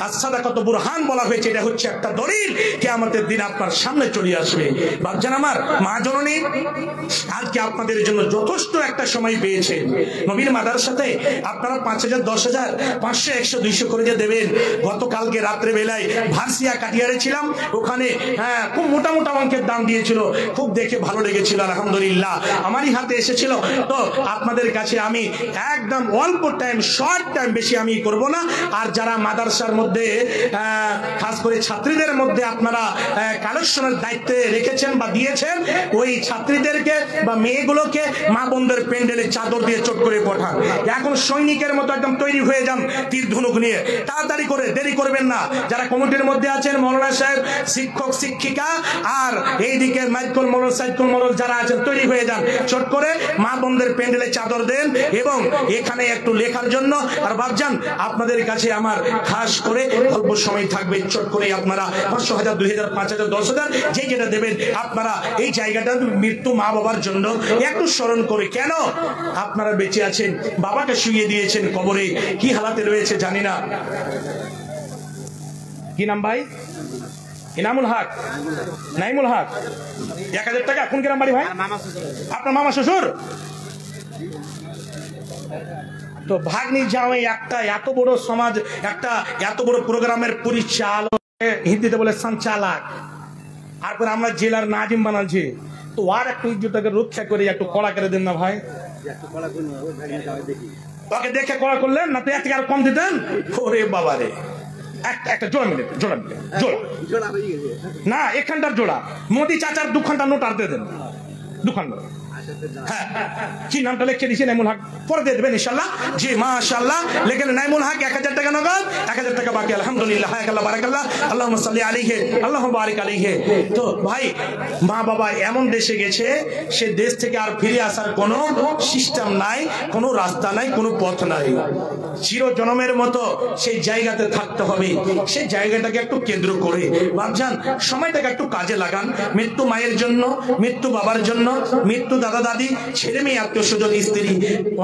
as-সাদাকাতু বুরহান বলা হয়েছে, এটা হচ্ছে একটা দলিল কিয়ামতের দিন আপনার সামনে চলে আসবে বাপজান। আমার মা জননী আজকে আপনাদের জন্য যথেষ্ট একটা সময় পেয়েছে। নবীর মাদ্রাসাতে আপনারা 5000, 10,000, 500, 100, 200 করে যে দেবেন। গতকালকে রাত্রে বেলায় ভার্সিয়া কাটিয়ারে ছিলাম, ওখানে খুব মোটা মোটা অঙ্কের দাম দিয়েছিল, খুব দেখে ভালো লেগেছিল আলহামদুলিল্লাহ। আমারই হাতে এসেছিল। তো আপনাদের কাছে আমি একদম অল্প টাইম, শর্ট টাইম, বেশি আমি করব না। আর যারা মাদ্রাসার মধ্যে খাস করে ছাত্রীদের মধ্যে আপনারা কালেকশনের দায়িত্বে রেখেছেন বা দিয়েছেন, ওই ছাত্রীদেরকে বা মেয়েগুলোকে মা বোনদের প্যান্ডেলে চাদর দিয়ে চট করে পাঠান। এখন সৈনিকের মতো একদম তৈরি হয়ে যান তীর ধনুক নিয়ে, তাড়াতাড়ি করে, দেরি করবেন না। যারা কমিটির মধ্যে আছেন, মৌলানা সাহেব, শিক্ষক শিক্ষিকা, আর এইদিকে মাইকুল মোড়ল, সাইকুল মোড়ল যারা আছেন, তৈরি হয়ে যান, চট করে মা বোনদের প্যান্ডেলে চাদর দেন। এবং এখানে একটু লেখার জন্য আর ভাবজান আপনাদের কাছে আমার খাস করে অল্প সময় থাকবে, চট করে আপনারা 500, 1000, 2000, 5000, 10,000 যে যেটা দেবেন, আপনারা এই জায়গাটা মৃত্যু মা বাবার জন্য একটু স্মরণ করে। কেন আপনারা বেঁচে আছেন, বাবাকে শুইয়ে দিয়েছেন কবরে, কি হালাতে রয়েছে জানি না। কি নাম ভাই? ইনামুল হক, নাইমুল হক। 1000 টাকা। কোন গ্রাম বাড়ি ভাই? আপনার মামা শ্বশুর? তো ভাগ্নি জামাই একটা এত বড় সমাজ, একটা এত বড় প্রোগ্রামের পরিচালক, হিন্দিতে বলে সঞ্চালক, তারপর আমরা জেলার নাজিম বানাচ্ছি। তো আর একটু ইজ্জতকে রক্ষা করে একটু কড়া করে দেন না ভাই। ওকে দেখে কড়া করলেন না তো এর থেকে আর কম দিতেন? ওরে বাবা রে, একটা জোড়া মিলে, জোড়া মিলে, জোড়া না, এখানটার জোড়া। মোদি চাচার 2 ঘন্টা নোট আর দিয়ে দেন, 2 ঘন্টা। হ্যাঁ, কি নামটা লিখে দিয়েছি? নাইমুল হক। পরে দিয়ে দেবেন ইনশাল্লাহ। জি মাশাআল্লাহ। লেখেন নাইমুল হক, 1000 টাকা নগদ, 1000 টাকা বাকি। আলহামদুলিল্লাহ, হায়াকাল্লাহ, বারাকাল্লাহ, আল্লাহুম্মা সাল্লি আলাইহি, আল্লাহুম্মা বারিক আলাইহি। তো ভাই, মা বাবা এমন দেশে গেছে, সে দেশ থেকে আর ফিরে আসার কোনো সিস্টেম নাই, কোনো রাস্তা নাই, কোনো পথ নাই। চির জনমের মতো সেই জায়গাতে থাকতে হবে। সেই জায়গাটাকে একটু কেন্দ্র করে ভাবজান সময়টাকে একটু কাজে লাগান। মৃত্যু মায়ের জন্য, মৃত্যু বাবার জন্য, মৃত্যু দাদা দাদি, ছেলে মেয়ে, আত্মীয় স্বজন, স্ত্রী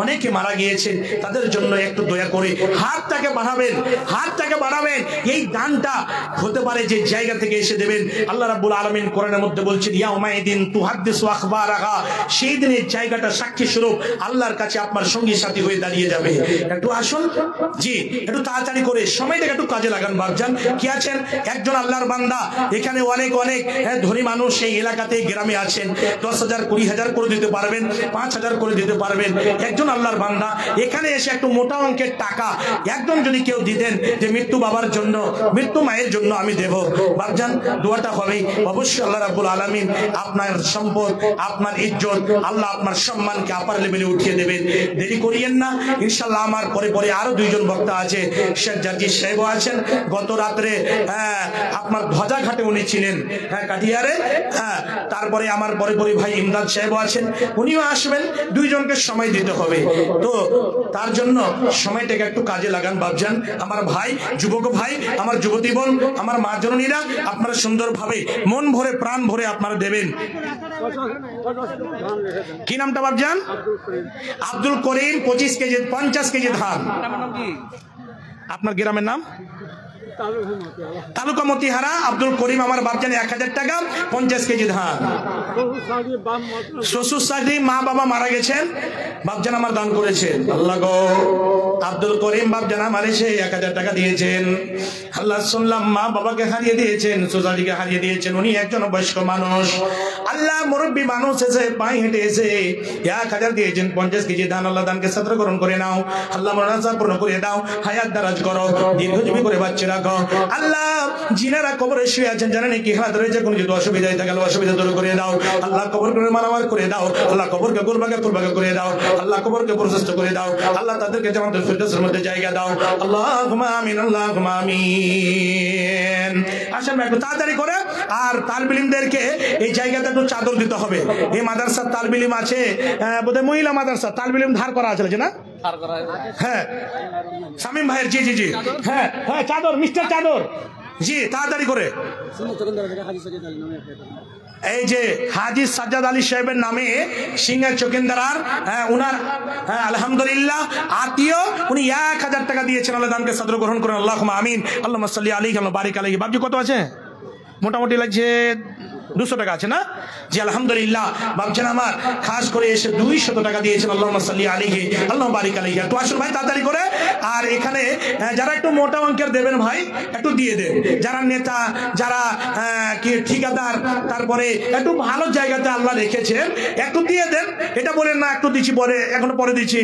অনেকে মারা গিয়েছেন, তাদের জন্য একটু দয়া করে হাতটাকে বাড়াবেন, হাতটাকে বাড়াবেন। এই দানটা হতে পারে যে জায়গা থেকে এসে দেবেন। আল্লাহ রাব্বুল আলামিন কোরআনের মধ্যে বলছেন, ইয়াউমাইদিন তুহাদ্দিসু আখবারাহা, সেই দিনের জায়গাটা সাক্ষী স্বরূপ আল্লাহর কাছে আপনার সঙ্গী সাথী হয়ে দাঁড়িয়ে যাবে। একটু আসুন, জি একটু তাড়াতাড়ি করে সময়টাকে একটু কাজে লাগান বাপজান। কি আছেন একজন আল্লাহর বান্দা, এখানে অনেক অনেক ধনী মানুষ এই এলাকাতে, গ্রামে আছেন। 10,000, 20,000 করে দিতে পারবেন, 5,000 করে দিতে পারবেন। একজন আল্লাহর বান্দা এখানে এসে একটু মোটা অঙ্কের টাকা একদম যদি কেউ দিতেন যে মৃত্যু বাবার জন্য, মৃত্যু মায়ের জন্য আমি দেব, বাপজান দোয়াটা হবে অবশ্যই। আল্লাহ রাব্বুল আলামিন আপনার সম্পদ, আপনার ইজ্জত, আল্লাহ আপনার সম্মানকে আপার লেভেলে উঠিয়ে দেবেন। দেরি করিয়েন না ইনশাআল্লাহ। আমার পরে পরে আরো 2 জন বক্তা আছে, শেখ জাকির সাহেবও আছেন। গত রাত্রে আপনার ধ্বজা ঘাটে উনি ছিলেন, কাটিয়ারে। তারপরে আমার পরে পরে ভাই ইমদাদ সাহেবও আছেন, উনিও আসবেন। 2 জনকে সময় দিতে হবে। তো তার জন্য সময়টাকে একটু কাজে লাগান বাপজান। আমার ভাই, যুবক ভাই, আমার যুবতী বোন, আমার মা জননীরা, আপনারা সুন্দরভাবে মন ভরে প্রাণ ভরে আপনারা দেবেন। কি নামটা বাপজান? আব্দুল করিম। 25 কেজি, 50 কেজি ধান। আপনার গ্রামের নাম? তালুকা মতিহারা। আব্দুল করিম আমার বাপজান 1000 টাকা, 50 কেজি ধান। শ্বশুর শাশুড়ি, মা বাবা মারা গেছেন, বাপজান আমার দান করেছেন। আল্লাহ গো, আব্দুল করিম বাপজান আমার এসে 1000 টাকা দিয়েছেন। আল্লাহ শুনলাম মা বাবাকে হারিয়ে দিয়েছেন, শ্বশুরকে হারিয়ে দিয়েছেন। উনি একজন বয়স্ক মানুষ, আল্লাহ মুরব্বী মানুষ, এসে পায়ে হেঁটে এসে 1000 দিয়েছেন, 50 কেজি ধান। আল্লাহ দানকে সাদর গ্রহণ করে নাও, আল্লাহ মনোনাসা পূর্ণ করে দাও, হায়াত দারাজ করো, দীর্ঘজীবী করে বাচ্চা রাখো। আল্লাহ জিনারা কবরে শুয়ে আছেন, জানেন কি হাত রয়েছে, কোনো যদি অসুবিধা হয়ে থাকে অসুবিধা দূর করে দাও। আল্লাহ কবরকে মারামার করে দাও, আল্লাহ কবরকে কুরবাকে করে দাও, আল্লাহ কবরকে প্রশস্ত করে দাও, আল্লাহ তাদেরকে জান্নাতুল ফিরদাউসের মধ্যে জায়গা দাও। আল্লাহুম্মা আমিন, আল্লাহুম্মা আমিন। আসেন একটু তাড়াতাড়ি করে। আর তালবে ইলমদেরকে এই জায়গাতে একটু চাদর দিতে হবে। এই মাদ্রাসার তালবে ইলম আছে, বোধহয় মহিলা মাদ্রাসা, তালবে ইলম ধার করা আছে না? হ্যাঁ, শামীম ভাইয়ের। জি জি জি, হ্যাঁ হ্যাঁ, চাদর, মিস্টার চাদর। জি তাড়াতাড়ি করে। এই যে হাজি সাজ্জাদ আলী সাহেবের নামে সিংহের চকিন্দার, উনার আলহামদুলিল্লাহ আত্মীয়, উনি 1000 টাকা দিয়েছেন। আল্লাহ দানকে সদর গ্রহণ করেন, আল্লাহুম্মা আমিন। আল্লাহুম্মা সাল্লি আলাইহি ওয়া বারিক আলাইহি। বাবজি কত আছে? মোটামুটি লাগছে 200 টাকা আছে না? জি আলহামদুলিল্লাহ। বাবজান আমার খাস করে এসে 200 টাকা দিয়েছেন। আল্লাহুম্মা সাল্লি আলাইহি আল্লাহুম্মা বারিক আলাইহি। তো আসুন ভাই তাড়াতাড়ি করে। আর এখানে যারা একটু মোটা অঙ্কের দেবেন ভাই একটু দিয়ে দেন। যারা নেতা, যারা কি ঠিকাদার, তারপরে একটু ভালো জায়গাতে আল্লাহ রেখেছেন, একটু দিয়ে দেন। এটা বলেন না একটু দিচ্ছি পরে, এখনো পরে দিচ্ছি,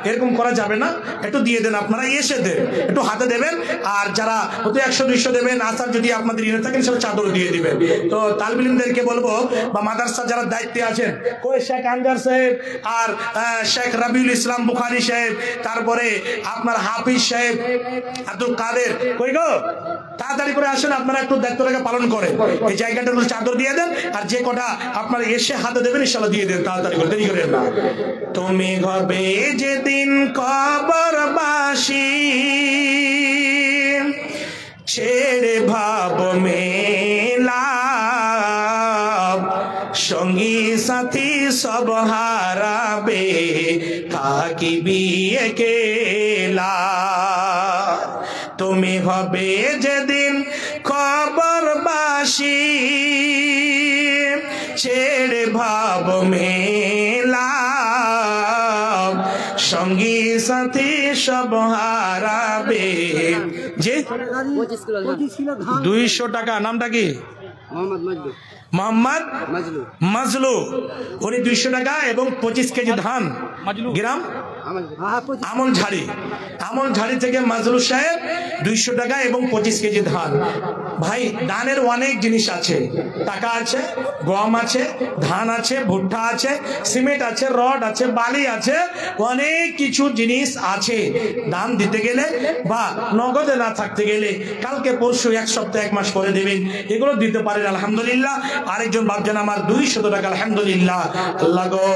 এরকম করা যাবে না। একটু দিয়ে দেন, আপনারা এসে দেন, একটু হাতে দেবেন। আর যারা হয়তো 100-200 দেবেন, আসার যদি আপনাদের ইয়ে থাকেন সেটা চাদর দিয়ে দিবেন। তো তালিব ইলমদেরকে বলবো বা মাদ্রাসা যারা দায়িত্বে আছেন, কই শেখ আনজার সাহেব আর শেখ রবিউল ইসলাম বুখারী সাহেব, তারপরে আপনার হাফিজ সাহেব আব্দুল কাদের, কই গো তাড়াতাড়ি করে আসেন, আপনারা একটু দায়িত্বটাকে পালন করেন। এই জায়গাটার চাদর দিয়ে দেন, আর যে কটা আপনারা এসে হাতে দেবেন ইনশাআল্লাহ দিয়ে দেন, তাড়াতাড়ি করে, দেরি করেন না। তুমি হবে যেদিন কবরবাসী, ছেড়ে ভাব মেলা, সঙ্গী সাথী সব হারাবে, থাকিবি একেলা। তুমি হবে যেদিন কবরবাসী, ছেড়ে ভাব মেলা, সঙ্গী সাথী সব হারাবে। যে 200 টাকা, নামটা কি? মোহাম্মদ মাজলু। উনি 200 টাকা এবং 25 কেজি ধান, গ্রাম আমলঝাড়ি, আমলঝাড়ি থেকে মাজলু সাহেব 200 টাকা এবং 25 কেজি ধান। ভাই ধানের অনেক জিনিস আছে, টাকা আছে, গম আছে, ধান আছে, ভুট্টা আছে, সিমেন্ট আছে, রড আছে, বালি আছে, অনেক কিছু জিনিস আছে। দান দিতে গেলে বা নগদে না থাকতে গেলে কালকে পরশু, 1 সপ্তাহ 1 মাস করে দেবেন, এগুলো দিতে পারেন আলহামদুলিল্লাহ। আরেকজন বাপজান আমার 200 টাকা আলহামদুলিল্লাহ। আল্লাহ গো,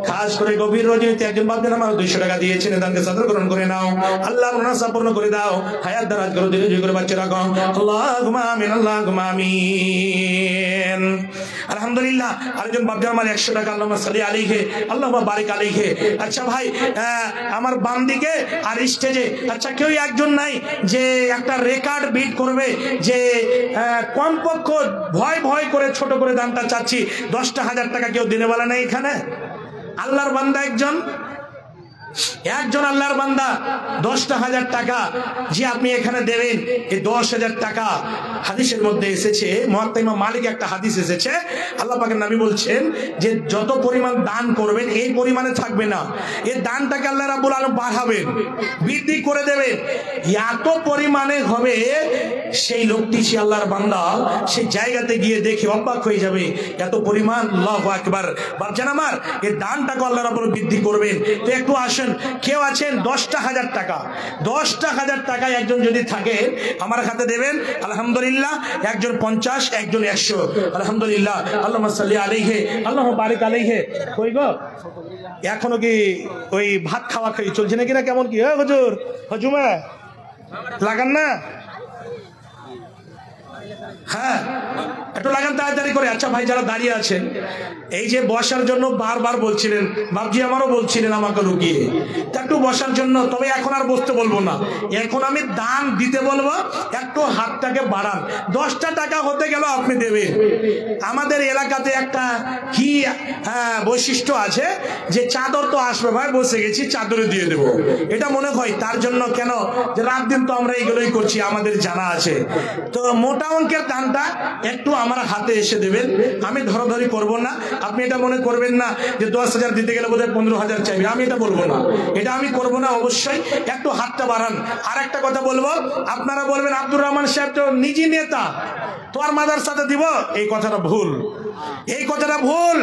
খাস করে গভীর রজনীতে একজন বাপজান আমার 200 টাকা দিয়েছেন, দানকে সদর গ্রহণ করে নাও। আল্লাহ মুনাসা পূর্ণ করে দাও, হায়াত দারাজ করো, দিলে করে বাচ্চা রাখো। আল্লাহুম্মা আমিন, আল্লাহুম্মা আমিন। আলহামদুলিল্লাহ। আরেকজন বাপজান আমার 100 টাকা, আল্লাহুম্মা সাল্লি আলাইহি আল্লাহুম্মা বারিক আলাইহি। আচ্ছা ভাই, আমার বাম দিকে আর স্টেজে আচ্ছা কেউ একজন নাই যে একটা রেকর্ড বিট করবে যে কমপক্ষ ভয় ভয় করে ছোট করে দানটা চাচ্ছি 10,000 টাকা, কেউ দিনে বলা নাই এখানে? আল্লাহর বান্দা একজন আল্লাহর বান্দা 10,000 টাকা যে আপনি এখানে দেবেন। এই 10,000 টাকা হাদিসের মধ্যে এসেছে, মুয়াত্তা ইমাম মালিক একটা হাদিস এসেছে, আল্লাহ পাকের নবী বলছেন যে যত পরিমাণ দান করবেন এই পরিমাণে থাকবে না, এই দানটাকে আল্লাহ রাব্বুল আলামিন বাড়াবেন, বৃদ্ধি করে দেবেন। এত পরিমাণে হবে সেই লোকটি, সে আল্লাহর বান্দা সেই জায়গাতে গিয়ে দেখে অবাক হয়ে যাবে, এত পরিমাণ। আল্লাহু আকবার। বাপজান আমার, এই দানটাকে আল্লাহ রাব্বুল বৃদ্ধি করবেন। তো একটু আসেন, কেউ আছেন 10,000 টাকা, 10,000 টাকায় একজন যদি থাকে আমার হাতে দেবেন আলহামদুলিল্লাহ। একজন 50, একজন 100 আলহামদুলিল্লাহ। আল্লাহুম্মা সাল্লি আলাইহি আল্লাহুম্মা বারিক আলাইহি। কই গো, এখনো কি ওই ভাত খাওয়া খাই চলছে নাকি, না কেমন কি? হুজুর হুজুমা লাগান না, হ্যাঁ একটু লাগান তাড়াতাড়ি করে। আচ্ছা ভাই যারা দাঁড়িয়ে আছেন, এই যে বসার জন্য বারবার বলছিলেন, বাবজি আমারও বলছিলেন আমাকে লুকিয়ে একটু বসার জন্য, তবে এখন আর বসতে বলবো না, এখন আমি দান দিতে বলবো। একটু হাতটাকে বাড়ান, 10টা টাকা হতে গেল আপনি দেবেন। আমাদের এলাকাতে একটা কি বৈশিষ্ট্য আছে যে চাদর তো আসবে ভাই, বসে গেছি চাদরে দিয়ে দেবো, এটা মনে হয় তার জন্য কেন যে রাত দিন তো আমরা এইগুলোই করছি, আমাদের জানা আছে। তো মোটা অঙ্কের দানটা একটু আমার হাতে এসে দেবেন, আমি ধরাধরি করব না। আপনি এটা মনে করবেন না যে 10,000 দিতে গেলে বোধহয় 15,000 চাইবে, আমি এটা বলবো না, এটা আমি করব না। অবশ্যই একটু হাতটা বাড়ান। আর একটা কথা বলবো, আপনারা বলবেন আব্দুর রহমান সাহেব তো নিজে নেতা, তোমার মাদ্রাসাতে দিব, এই কথাটা ভুল, এই কথাটা ভুল।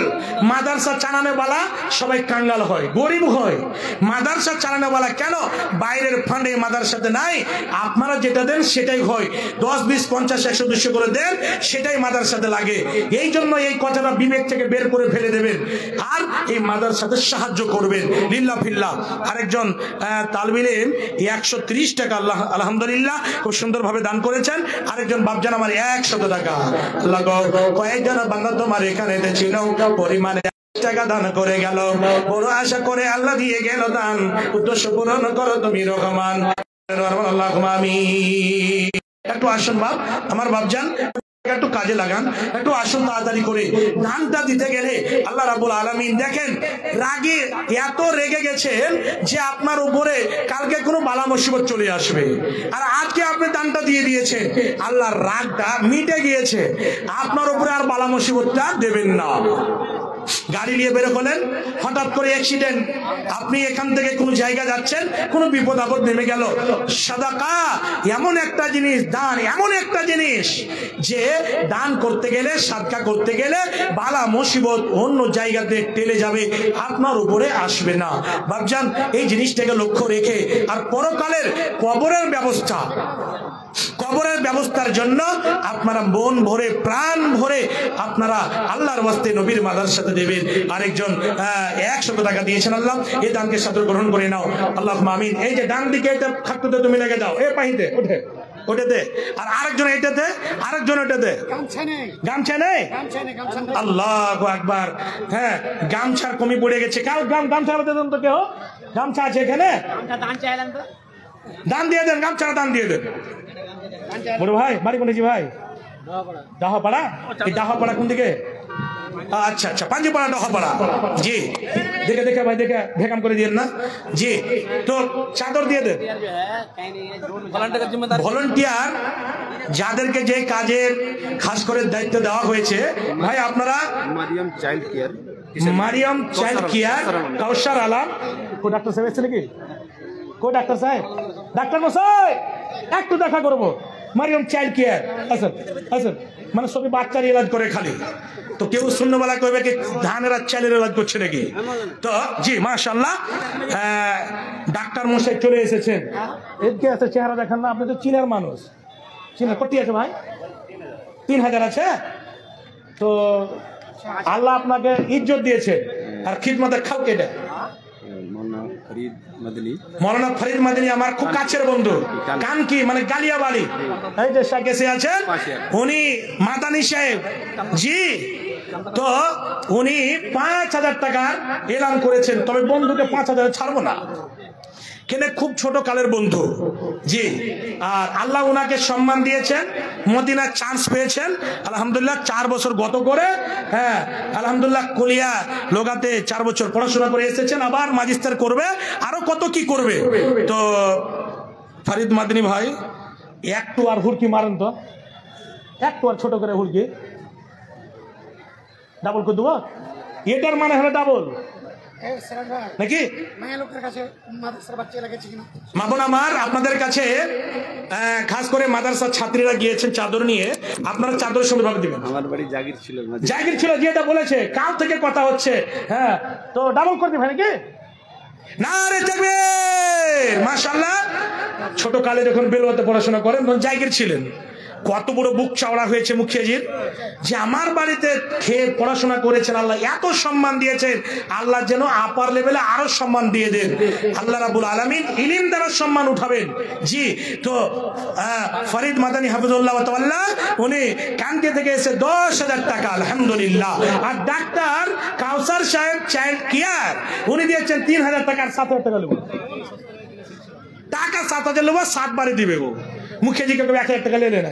মাদ্রাসা চালানো বালা সবাই কাঙ্গাল হয়, গরিব হয়। মাদ্রাসা চালানো বালা কেন বাইরের ফান্ডে মাদ্রাসাতে নাই, আপনারা যেটা দেন সেটাই হয়, 10, 20, 50, 100, 200 করে দেন, সেটাই মাদ্রাসাতে লাগে। এই জন্য এই কথাটা বিবেক থেকে বের করে ফেলে দেবেন আর এই মাদ্রাসাতে সাহায্য করবেন লিল্লাহ ফিল্লাহ। আরেকজন তালবিল ইলম 130 টাকা আল্লাহ আলহামদুলিল্লাহ খুব সুন্দরভাবে দান করেছেন। আরেকজন বাপজান আমার 100 টাকা। আল্লাহ গো, কয়েকজন বান্দা তোমার এখানে ছিল পরিমাণে টাকা দান করে গেল, বড় আশা করে আল্লাহ দিয়ে গেল দান, উদ্দেশ্য পূরণ করো তুমি রহমান। আল্লাহুম্মা আমিন। একটু আসুন বাপ, আমার বাপজান একটু কাজে লাগান, একটু আসুন তাড়াতাড়ি করে। দানটা দিতে গেলে আল্লাহ রাব্বুল আলামিন দেখেন রাগে এত রেগে গেছেন যে আপনার উপরে কালকে কোনো বালা মুসিবত চলে আসবে, আর আজকে আপনি দানটা দিয়ে দিয়েছেন, আল্লাহর রাগটা মিটে গিয়েছে, আপনার উপরে আর বালা মুসিবতটা দেবেন না। গাড়ি নিয়ে বের হলেন, হঠাৎ করে অ্যাক্সিডেন্ট, আপনি এখান থেকে কোনো জায়গা যাচ্ছেন, কোনো বিপদ আপদ নেমে গেল। সাদাকা এমন একটা জিনিস, দান এমন একটা জিনিস যে দান করতে গেলে, সাদকা করতে গেলে বালা মুসিবত অন্য জায়গাতে টেলে যাবে, আপনার উপরে আসবে না। বাপজান এই জিনিসটাকে লক্ষ্য রেখে, আর পরকালের কবরের ব্যবস্থা, কবরের ব্যবস্থার জন্য আপনারা মন ভরে প্রাণ ভরে আপনারা আল্লাহর ওয়াস্তে নবীর মাদ্রাসাতে দেবেন। আরেকজন 100 টাকা দিয়েছেন, আল্লাহ এই দানকে সাদর গ্রহণ করে নাও, আল্লাহুম্মা আমিন। এই যে ডান দিকে এটা খাটতে তুমি লেগে যাও, এ পাহিতে ওঠে ওটাতে, আর আরেকজন এটাতে, আরেকজন ওটাতে। গামছা নেই, আল্লাহু আকবার। হ্যাঁ, গামছার কমি পড়ে গেছে, কাল গামছা দেন তো, কেউ গামছা আছে এখানে? দান দিয়ে দেন, গামছাটা দান দিয়ে দেন। বড় ভাই বাড়ি কোন ভাই? ডাহাপাড়া। এই ডাহাপাড়া কোন দিকে? আচ্ছা আচ্ছা, পাঞ্জিপাড়া ডাহাপাড়া। জি, দেখে দেখে ভাই, দেখে ভেকাম করে দিয়েন না। জি, তো চাদর দিয়ে দেন। ভলান্টিয়ার যাদেরকে যে কাজের খাস করে দায়িত্ব দেওয়া হয়েছে, ভাই আপনারা মারিয়াম চাইল্ড কেয়ার কাউসার আলম। কো ডাক্তার সাহেব এসেছে নাকি? কো ডাক্তার সাহেব? ডাক্তার মশাই একটু দেখা করবো। মারিয়াম চাইল্ড কেয়ার আসেন, আসেন। মানে সবই বাচ্চার ইলাজ করে খালি, তো কেউ শূন্যবেলা কইবে কি ধানের আর চালের ইলাজ করছে নাকি? তো জি মাশাআল্লাহ, ডাক্তার মশাই চলে এসেছেন। এদিকে আছে, চেহারা দেখেন না, আপনি তো চীনের মানুষ। চীনের কত আছে ভাই? 3000 আছে। তো আল্লাহ আপনাকে ইজ্জত দিয়েছে, আর খিদমতের খাও কেটে। মৌলানা ফরিদ মাদানী আমার খুব কাছের বন্ধু, কানকি মানে গালিয়াবাড়ি, এই যে সাকেসে আছেন, উনি মাদানী সাহেব। জি, তো উনি 5000 টাকার এলান করেছেন, তবে বন্ধুকে 5000 ছাড়বো না, কেনে খুব ছোট কালের বন্ধু। জি, আর আল্লাহ ওনাকে সম্মান দিয়েছেন, মদিনার চান্স পেয়েছেন আলহামদুলিল্লাহ। 4 বছর গত করে, হ্যাঁ আলহামদুলিল্লাহ, কলিয়া লোগাতে 4 বছর পড়াশোনা করে এসেছেন, আবার ম্যাজিস্টার করবে, আরো কত কি করবে। তো ফরিদ মাদানী ভাই একটু আর হুড়কি মারেন তো, একটু আর ছোট করে হুড়কি, ডাবল করে দেবো। এটার মানে হলো ডাবল নাকি? মামুন আমার আপনাদের কাছে খাস করে মাদ্রাসার ছাত্রীরা গিয়েছেন চাদর নিয়ে, আপনারা চাদর সুন্দরভাবে দিবেন। আমার বাড়ি জাগির ছিল, জাগির ছিল, যেটা বলেছে কাল থেকে কথা হচ্ছে। হ্যাঁ, তো ডাবল করে দিবেন নাকি? না রে তাকবীর, মাশাআল্লাহ। ছোট কালে যখন বেলুয়াতে পড়াশোনা করেন তখন জাগির ছিলেন, কত বড় বুক চাওড়া হয়েছে মুখিয়াজির, যে আমার বাড়িতে খেয়ে পড়াশোনা করেছেন, আল্লাহ এত সম্মান দিয়েছেন, আল্লাহ যেন আপার লেভেলে আরো সম্মান দিয়ে দেন। আল্লাহ রাব্বুল আলামিন ইলম দ্বারা সম্মান উঠাবেন। জি, তো ফরিদ মাদানী হাফিজুল্লাহ তাআলা উনি কানকে থেকে এসে 10,000 টাকা আলহামদুলিল্লাহ। আর ডাক্তার কাউসার সাহেব চাইল্ড কেয়ার উনি দিয়েছেন 3000 টাকা, 7,000 টাকা নেব, টাকা 7,000 নেব, 7 বারে দিবে গো। মুখিয়াজিকে কবে 1000 টাকা লেলে না,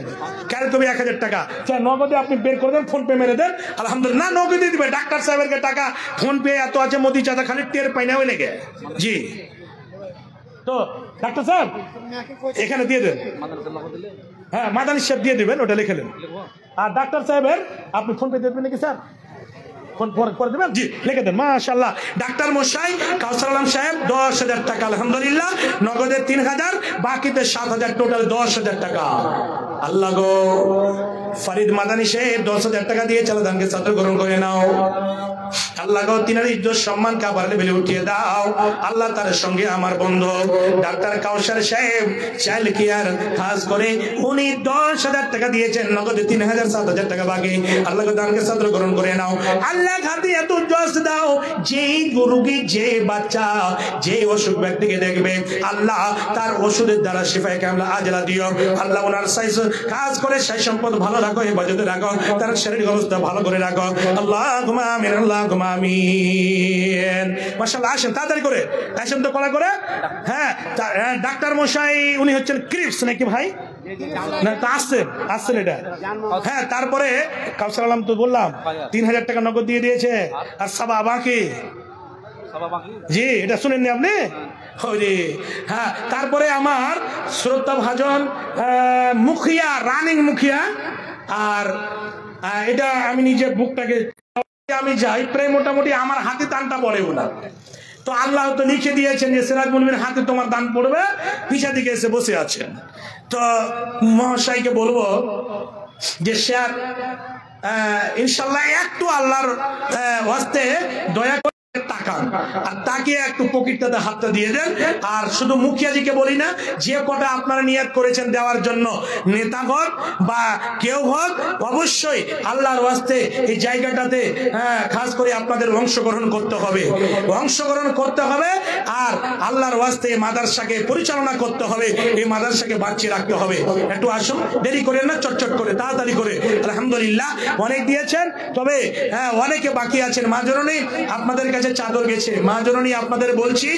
কেন কবে 1000 টাকা? নগদে আপনি বের করে দেন, ফোন পে মেরে দেন, আলহামদুলিল্লাহ। না নগদে দিবে, ডাক্তার সাহেবের টাকা ফোন পে এত আছে, মোদি চাঁদা খালি টের পাই না ওই লেগে। জি, তো ডাক্তার সাহেব এখানে দিয়ে দেন, হ্যাঁ মাদানী সাহেব দিয়ে দিবেন, ওটা লিখে দেন। আর ডাক্তার সাহেবের আপনি ফোন পে দেবেন নাকি স্যার? ফোন করে দেবেন, জি লিখে দেন। মাশাআল্লাহ, ডাক্তার মশাই কাউসার আলম সাহেব 10,000 টাকা আলহামদুলিল্লাহ, নগদে 3000, বাকিতে 7,000, টোটাল 10,000 টাকা। আল্লাহ গো, ফরিদ মাদানী সাহেব 10,000 টাকা দিয়ে চালাদানকে ছাত্র গ্রহণ করে নাও। আল্লাহ গো তিনার ইজ্জত সম্মান কাবার লেভেলে উঠিয়ে দাও। আল্লাহ তার সঙ্গে আমার বন্ধু ডাক্তার কাউসার সাহেব চাইল্ড কেয়ার খাস করে উনি 10,000 টাকা দিয়েছেন, নগদে 3,000 7,000 টাকা বাকি। আল্লাহ গো দানকে ছাত্র গ্রহণ করে নাও। আল্লাহ খাতে এত জস দাও, যেই রোগী যে বাচ্চা যে অসুখ ব্যক্তিকে দেখবে আল্লাহ তার ওষুধের দ্বারা শিফায়ে কামলা আজলা দিও। আল্লাহ ওনার সাইজ কাজ করে সেই সম্পদ ভালো রাখো, হেফাজতে রাখো, তার শারীরিক অবস্থা ভালো করে রাখো। আল্লাহুম্মা আমিন, আল্লাহুম্মা আমিন। মাশাআল্লাহ, আসেন তাড়াতাড়ি করে, আসেন তো কলা করে। হ্যাঁ ডাক্তার মশাই উনি হচ্ছেন ক্রিপস নাকি ভাই? না তা আসছেন এটা। হ্যাঁ তারপরে কাউসার আলম তো বললাম 3,000 টাকা নগদ দিয়ে দিয়েছে, আর সাবা বাকি। জি এটা শুনেননি আপনি? হ্যাঁ তারপরে আমার শ্রদ্ধা ভাজন মুখিয়া, রানিং মুখিয়া, আর এটা আমি নিজে বুকটাকে আমি যাই প্রায় মোটামুটি আমার হাতে দানটা পড়েও না। তো আল্লাহ তো লিখে দিয়েছেন যে সিরাজ মুলবির হাতে তোমার দান পড়বে, পিছা দিকে এসে বসে আছেন। তো মহাশয়কে বলবো যে স্যার ইনশাল্লাহ একটু আল্লাহর ওয়াস্তে দয়া করে তাকান, আর তাকিয়ে একটু পকেটটাতে হাতটা দিয়ে দেন। আর শুধু মুখিয়াজিকে বলি না, যে কটা আপনারা নিয়ত করেছেন দেওয়ার জন্য, নেতা হোক বা কেউ হোক, অবশ্যই আল্লাহর ওয়াস্তে এই জায়গাটাতে খাস করে আপনাদের অংশগ্রহণ করতে হবে, অংশগ্রহণ করতে হবে। আর আল্লাহর ওয়াস্তে এই মাদ্রাসাকে পরিচালনা করতে হবে, এই মাদ্রাসাকে বাঁচিয়ে রাখতে হবে। একটু আসুন, দেরি করেন না, চটচট করে তাড়াতাড়ি করে। আলহামদুলিল্লাহ অনেক দিয়েছেন, তবে অনেকে বাকি আছেন। মা জননী আপনাদের কাছে চাদর গেছে। মা জননী আপনাদের বলছি,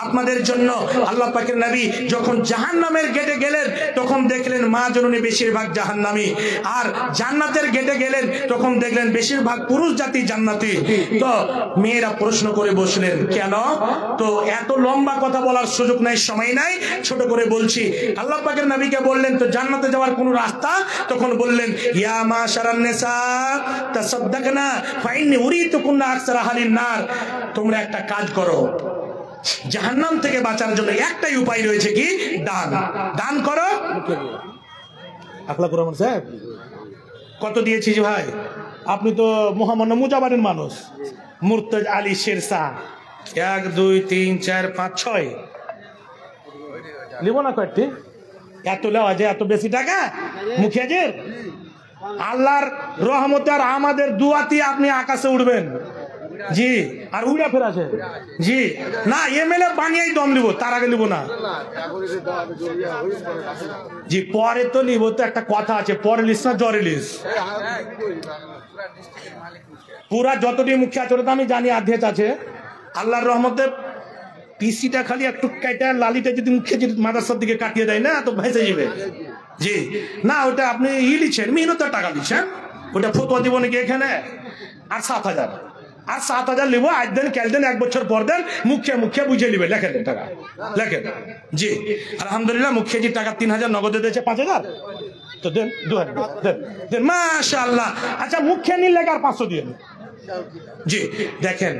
আপনাদের জন্য আল্লাহ পাকের নবী যখন জাহান্নামের গেটে গেলেন তখন দেখলেন মা জননী বেশিরভাগ জাহান্নামী, আর জান্নাতের গেটে গেলেন তখন দেখলেন বেশিরভাগ পুরুষ জাতি জান্নাতি। তো মেয়েরা প্রশ্ন করে বসলেন কেন? তো এত লম্বা কথা বলার সুযোগ নাই, সময় নাই, ছোট করে বলছি। আল্লাহ পাকের নবীকে বললেন তো জান্নাতে যাওয়ার কোন রাস্তা? তখন বললেন ইয়া মাশারান নিসা তাসাদদাকনা ফাইন্নী উরিতুকুন্না আকসারা আহলিন নার। তোমরা একটা কাজ করো, জাহান্নাম থেকে বাঁচার জন্য একটাই উপায় রয়েছে, কি? দান। দান করো। আকলাকুর রহমান সাহেব কত দিয়েছিস ভাই? আপনি তো মহামান্য মুজাবারের মানুষ। মুর্তজ আলী শেরশাহ 1 2 3 4 5 6 নিব না কয়েকটি? এত লেওয়া যে এত বেশি টাকা মুখিয়াজির? আল্লাহর রহমতে আর আমাদের দুয়াতে আপনি আকাশে উঠবেন। জি আর উড়া ফের আছে। জি না এমএলএ বানিয়েই দম নিব, তার আগে নিব না। জি পরে তো নিব, তো একটা কথা আছে, পরে লিস না জ্বরে লিস। পুরা যতটি মুখে আছে ওটা তো আমি জানি আধ্যাত্ম আছে। আল্লাহর রহমতে পিসিটা খালি একটু কাটা, লালিটা যদি মুখে যদি মাদ্রাসার দিকে কাটিয়ে দেয় না তো ভেসে যাবে। জি না ওটা আপনি লিখছেন, মেহনতের টাকা দিচ্ছেন, ওটা ফতোয়া দিব নাকি এখানে? আর 7,000 আর 7,000 নিব, আজ দেন কাল দেন, 1 বছর পর দেন, মুখে মুখে বুঝে নিবে। লেখেন টাকা লেখেন। জি আলহামদুলিল্লাহ মুখিয়াজির টাকা 3,000 নগদে দিয়েছে, 5,000 তো দেন, 2,000 দেন দেন মাশাআল্লাহ। আচ্ছা মুখে নিলে আর 500 দিয়ে। জি দেখেন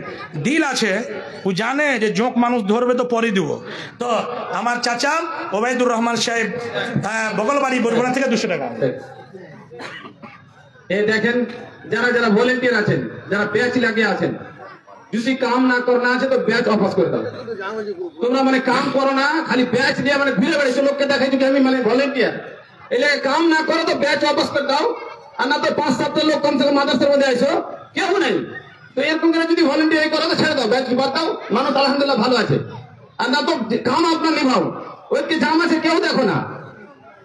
দিল আছে, ও জানে যে জোঁক মানুষ ধরবে তো পরে দিব। তো আমার চাচা ওবায়দুর রহমান সাহেব বগলবাড়ি বরগুনা থেকে 200 টাকা। এই দেখেন যারা যারা ভলেন্টিয়ার আছেন, যারা ব্যাচ লাগিয়ে আছেন, যদি কাম না করনা আছে তো ব্যাচ অফাস করে দাও। তোমরা মানে কাম করো না, খালি ব্যাচ নিয়ে মানে ঘুরে বেড়াইছো, লোককে দেখাই যে আমি মানে ভলেন্টিয়ার। এলে কাম না করো তো ব্যাচ অফাস করে দাও, আর না তো 5-7 লোক কমসে কম মাদ্রাসার মধ্যে আইছো, কেউ নেই। তো এরকম করে যদি ভলেন্টিয়ার করো তো ছেড়ে দাও, ব্যাচ বাদ দাও, মানুষ আলহামদুলিল্লাহ ভালো আছে। আর না তো কাম আপনার নিভাও, ওইকে জাম আছে কেউ দেখো না।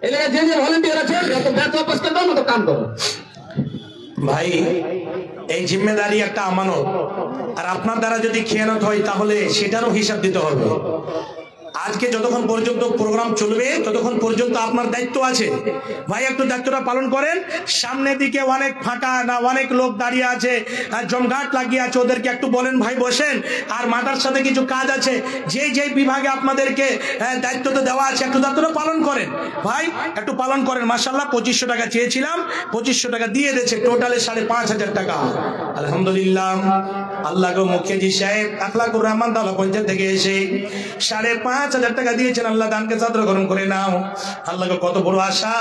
এলে যে যে ভলেন্টিয়ার আছে ব্যাচ অফাস করে দাও, না তো কাম করো। ভাই এই জিম্মেদারি একটা আমানত, আর আপনার দ্বারা যদি খেয়ানত হয় তাহলে সেটারও হিসাব দিতে হবে। আজকে যতক্ষণ পর্যন্ত প্রোগ্রাম চলবে ততক্ষণ পর্যন্ত আপনার দায়িত্ব আছে ভাই, একটু দায়িত্বটা পালন করেন। সামনের দিকে অনেক ফাঁকা না, অনেক লোক দাঁড়িয়ে আছে আর জমঘাট লাগিয়ে আছে, ওদেরকে একটু বলেন ভাই বসেন। আর মাতার সাথে কিছু কাজ আছে, যেই বিভাগে আপনাদেরকে দায়িত্ব তো দেওয়া আছে, একটু দায়িত্বটা পালন করেন ভাই, একটু পালন করেন। মাশাআল্লাহ 2500 টাকা চেয়েছিলাম, 2500 টাকা দিয়ে দিয়েছে, টোটালে 5,500 টাকা। আলহামদুলিল্লাহ। আল্লাহ গো মুখিয়াজি সাহেব আকলাকুর রহমান দালা পঞ্চায়েত থেকে এসে 5,500 5,000 টাকা দিয়েছেন, আল্লাহ দানকে ছাত্র গ্রহণ করে নাও। আল্লাহকে কত বড় আশা,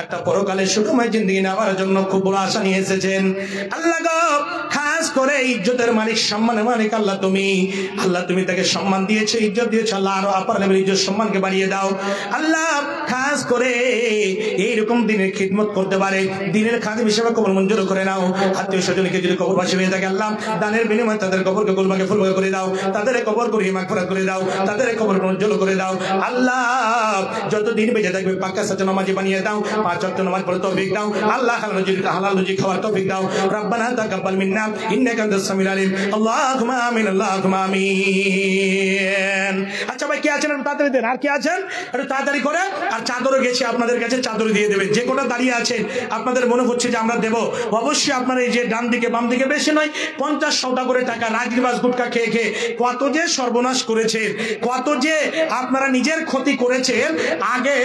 একটা পরকালে সুখময় জিন্দেগি নেওয়ার জন্য খুব বড় আশা নিয়ে এসেছেন। আল্লাহ গো খাস করে ইজ্জতের মালিক, সম্মানের মালিক আল্লাহ তুমি। আল্লাহ তুমি তাকে সম্মান দিয়েছো, ইজ্জত দিয়েছো, আল্লাহ আরো আপার লেভেল ইজ্জত সম্মানকে বাড়িয়ে দাও। আল্লাহ খাস করে এইরকম দিনের খিদমত করতে পারে, দিনের খাদিম হিসেবে কবর মঞ্জুর করে নাও। আত্মীয় স্বজনকে যদি কবরবাসী হয়ে থাকে আল্লাহ দানের বিনিময়ে তাদের কবরকে গুলবাকে ফুলবাকে করে দাও, তাদের কবর করে মাগফিরাত করে দাও, তাদের কবর মঞ্জুর করে দাও। আল্লাহ যতদিন বেঁচে থাকবে পাক্কা সাথে নামাজি বানিয়ে দাও, 5 ওয়াক্ত নামাজ পড়ে তৌফিক দাও। আল্লাহ হালাল রুজি খাওয়ার তৌফিক দাও। রব্বানা তাকাব্বাল মিন্না ইন্নাকা আনতাস সামিউল আলিম। আল্লাহুম্মা আমিন, আল্লাহুম্মা আমিন। আচ্ছা ভাই কে আছেন একটু তাড়াতাড়ি দেন, আর কে আছেন একটু তাড়াতাড়ি করে। আর চাদরও গেছে আপনাদের কাছে, চাদর দিয়ে দেবেন। যে কোটা দাঁড়িয়ে আছেন আপনাদের মনে হচ্ছে যে আমরা দেব, অবশ্যই আপনারা এই যে ডান দিকে বাম দিকে বেশি নয় 50-100টা করে টাকা রাজগিরবাজ গুটকা খেয়ে খেয়ে কত যে সর্বনাশ করেছেন, কত যে আপনারা নিজের ক্ষতি করেছেন। আগে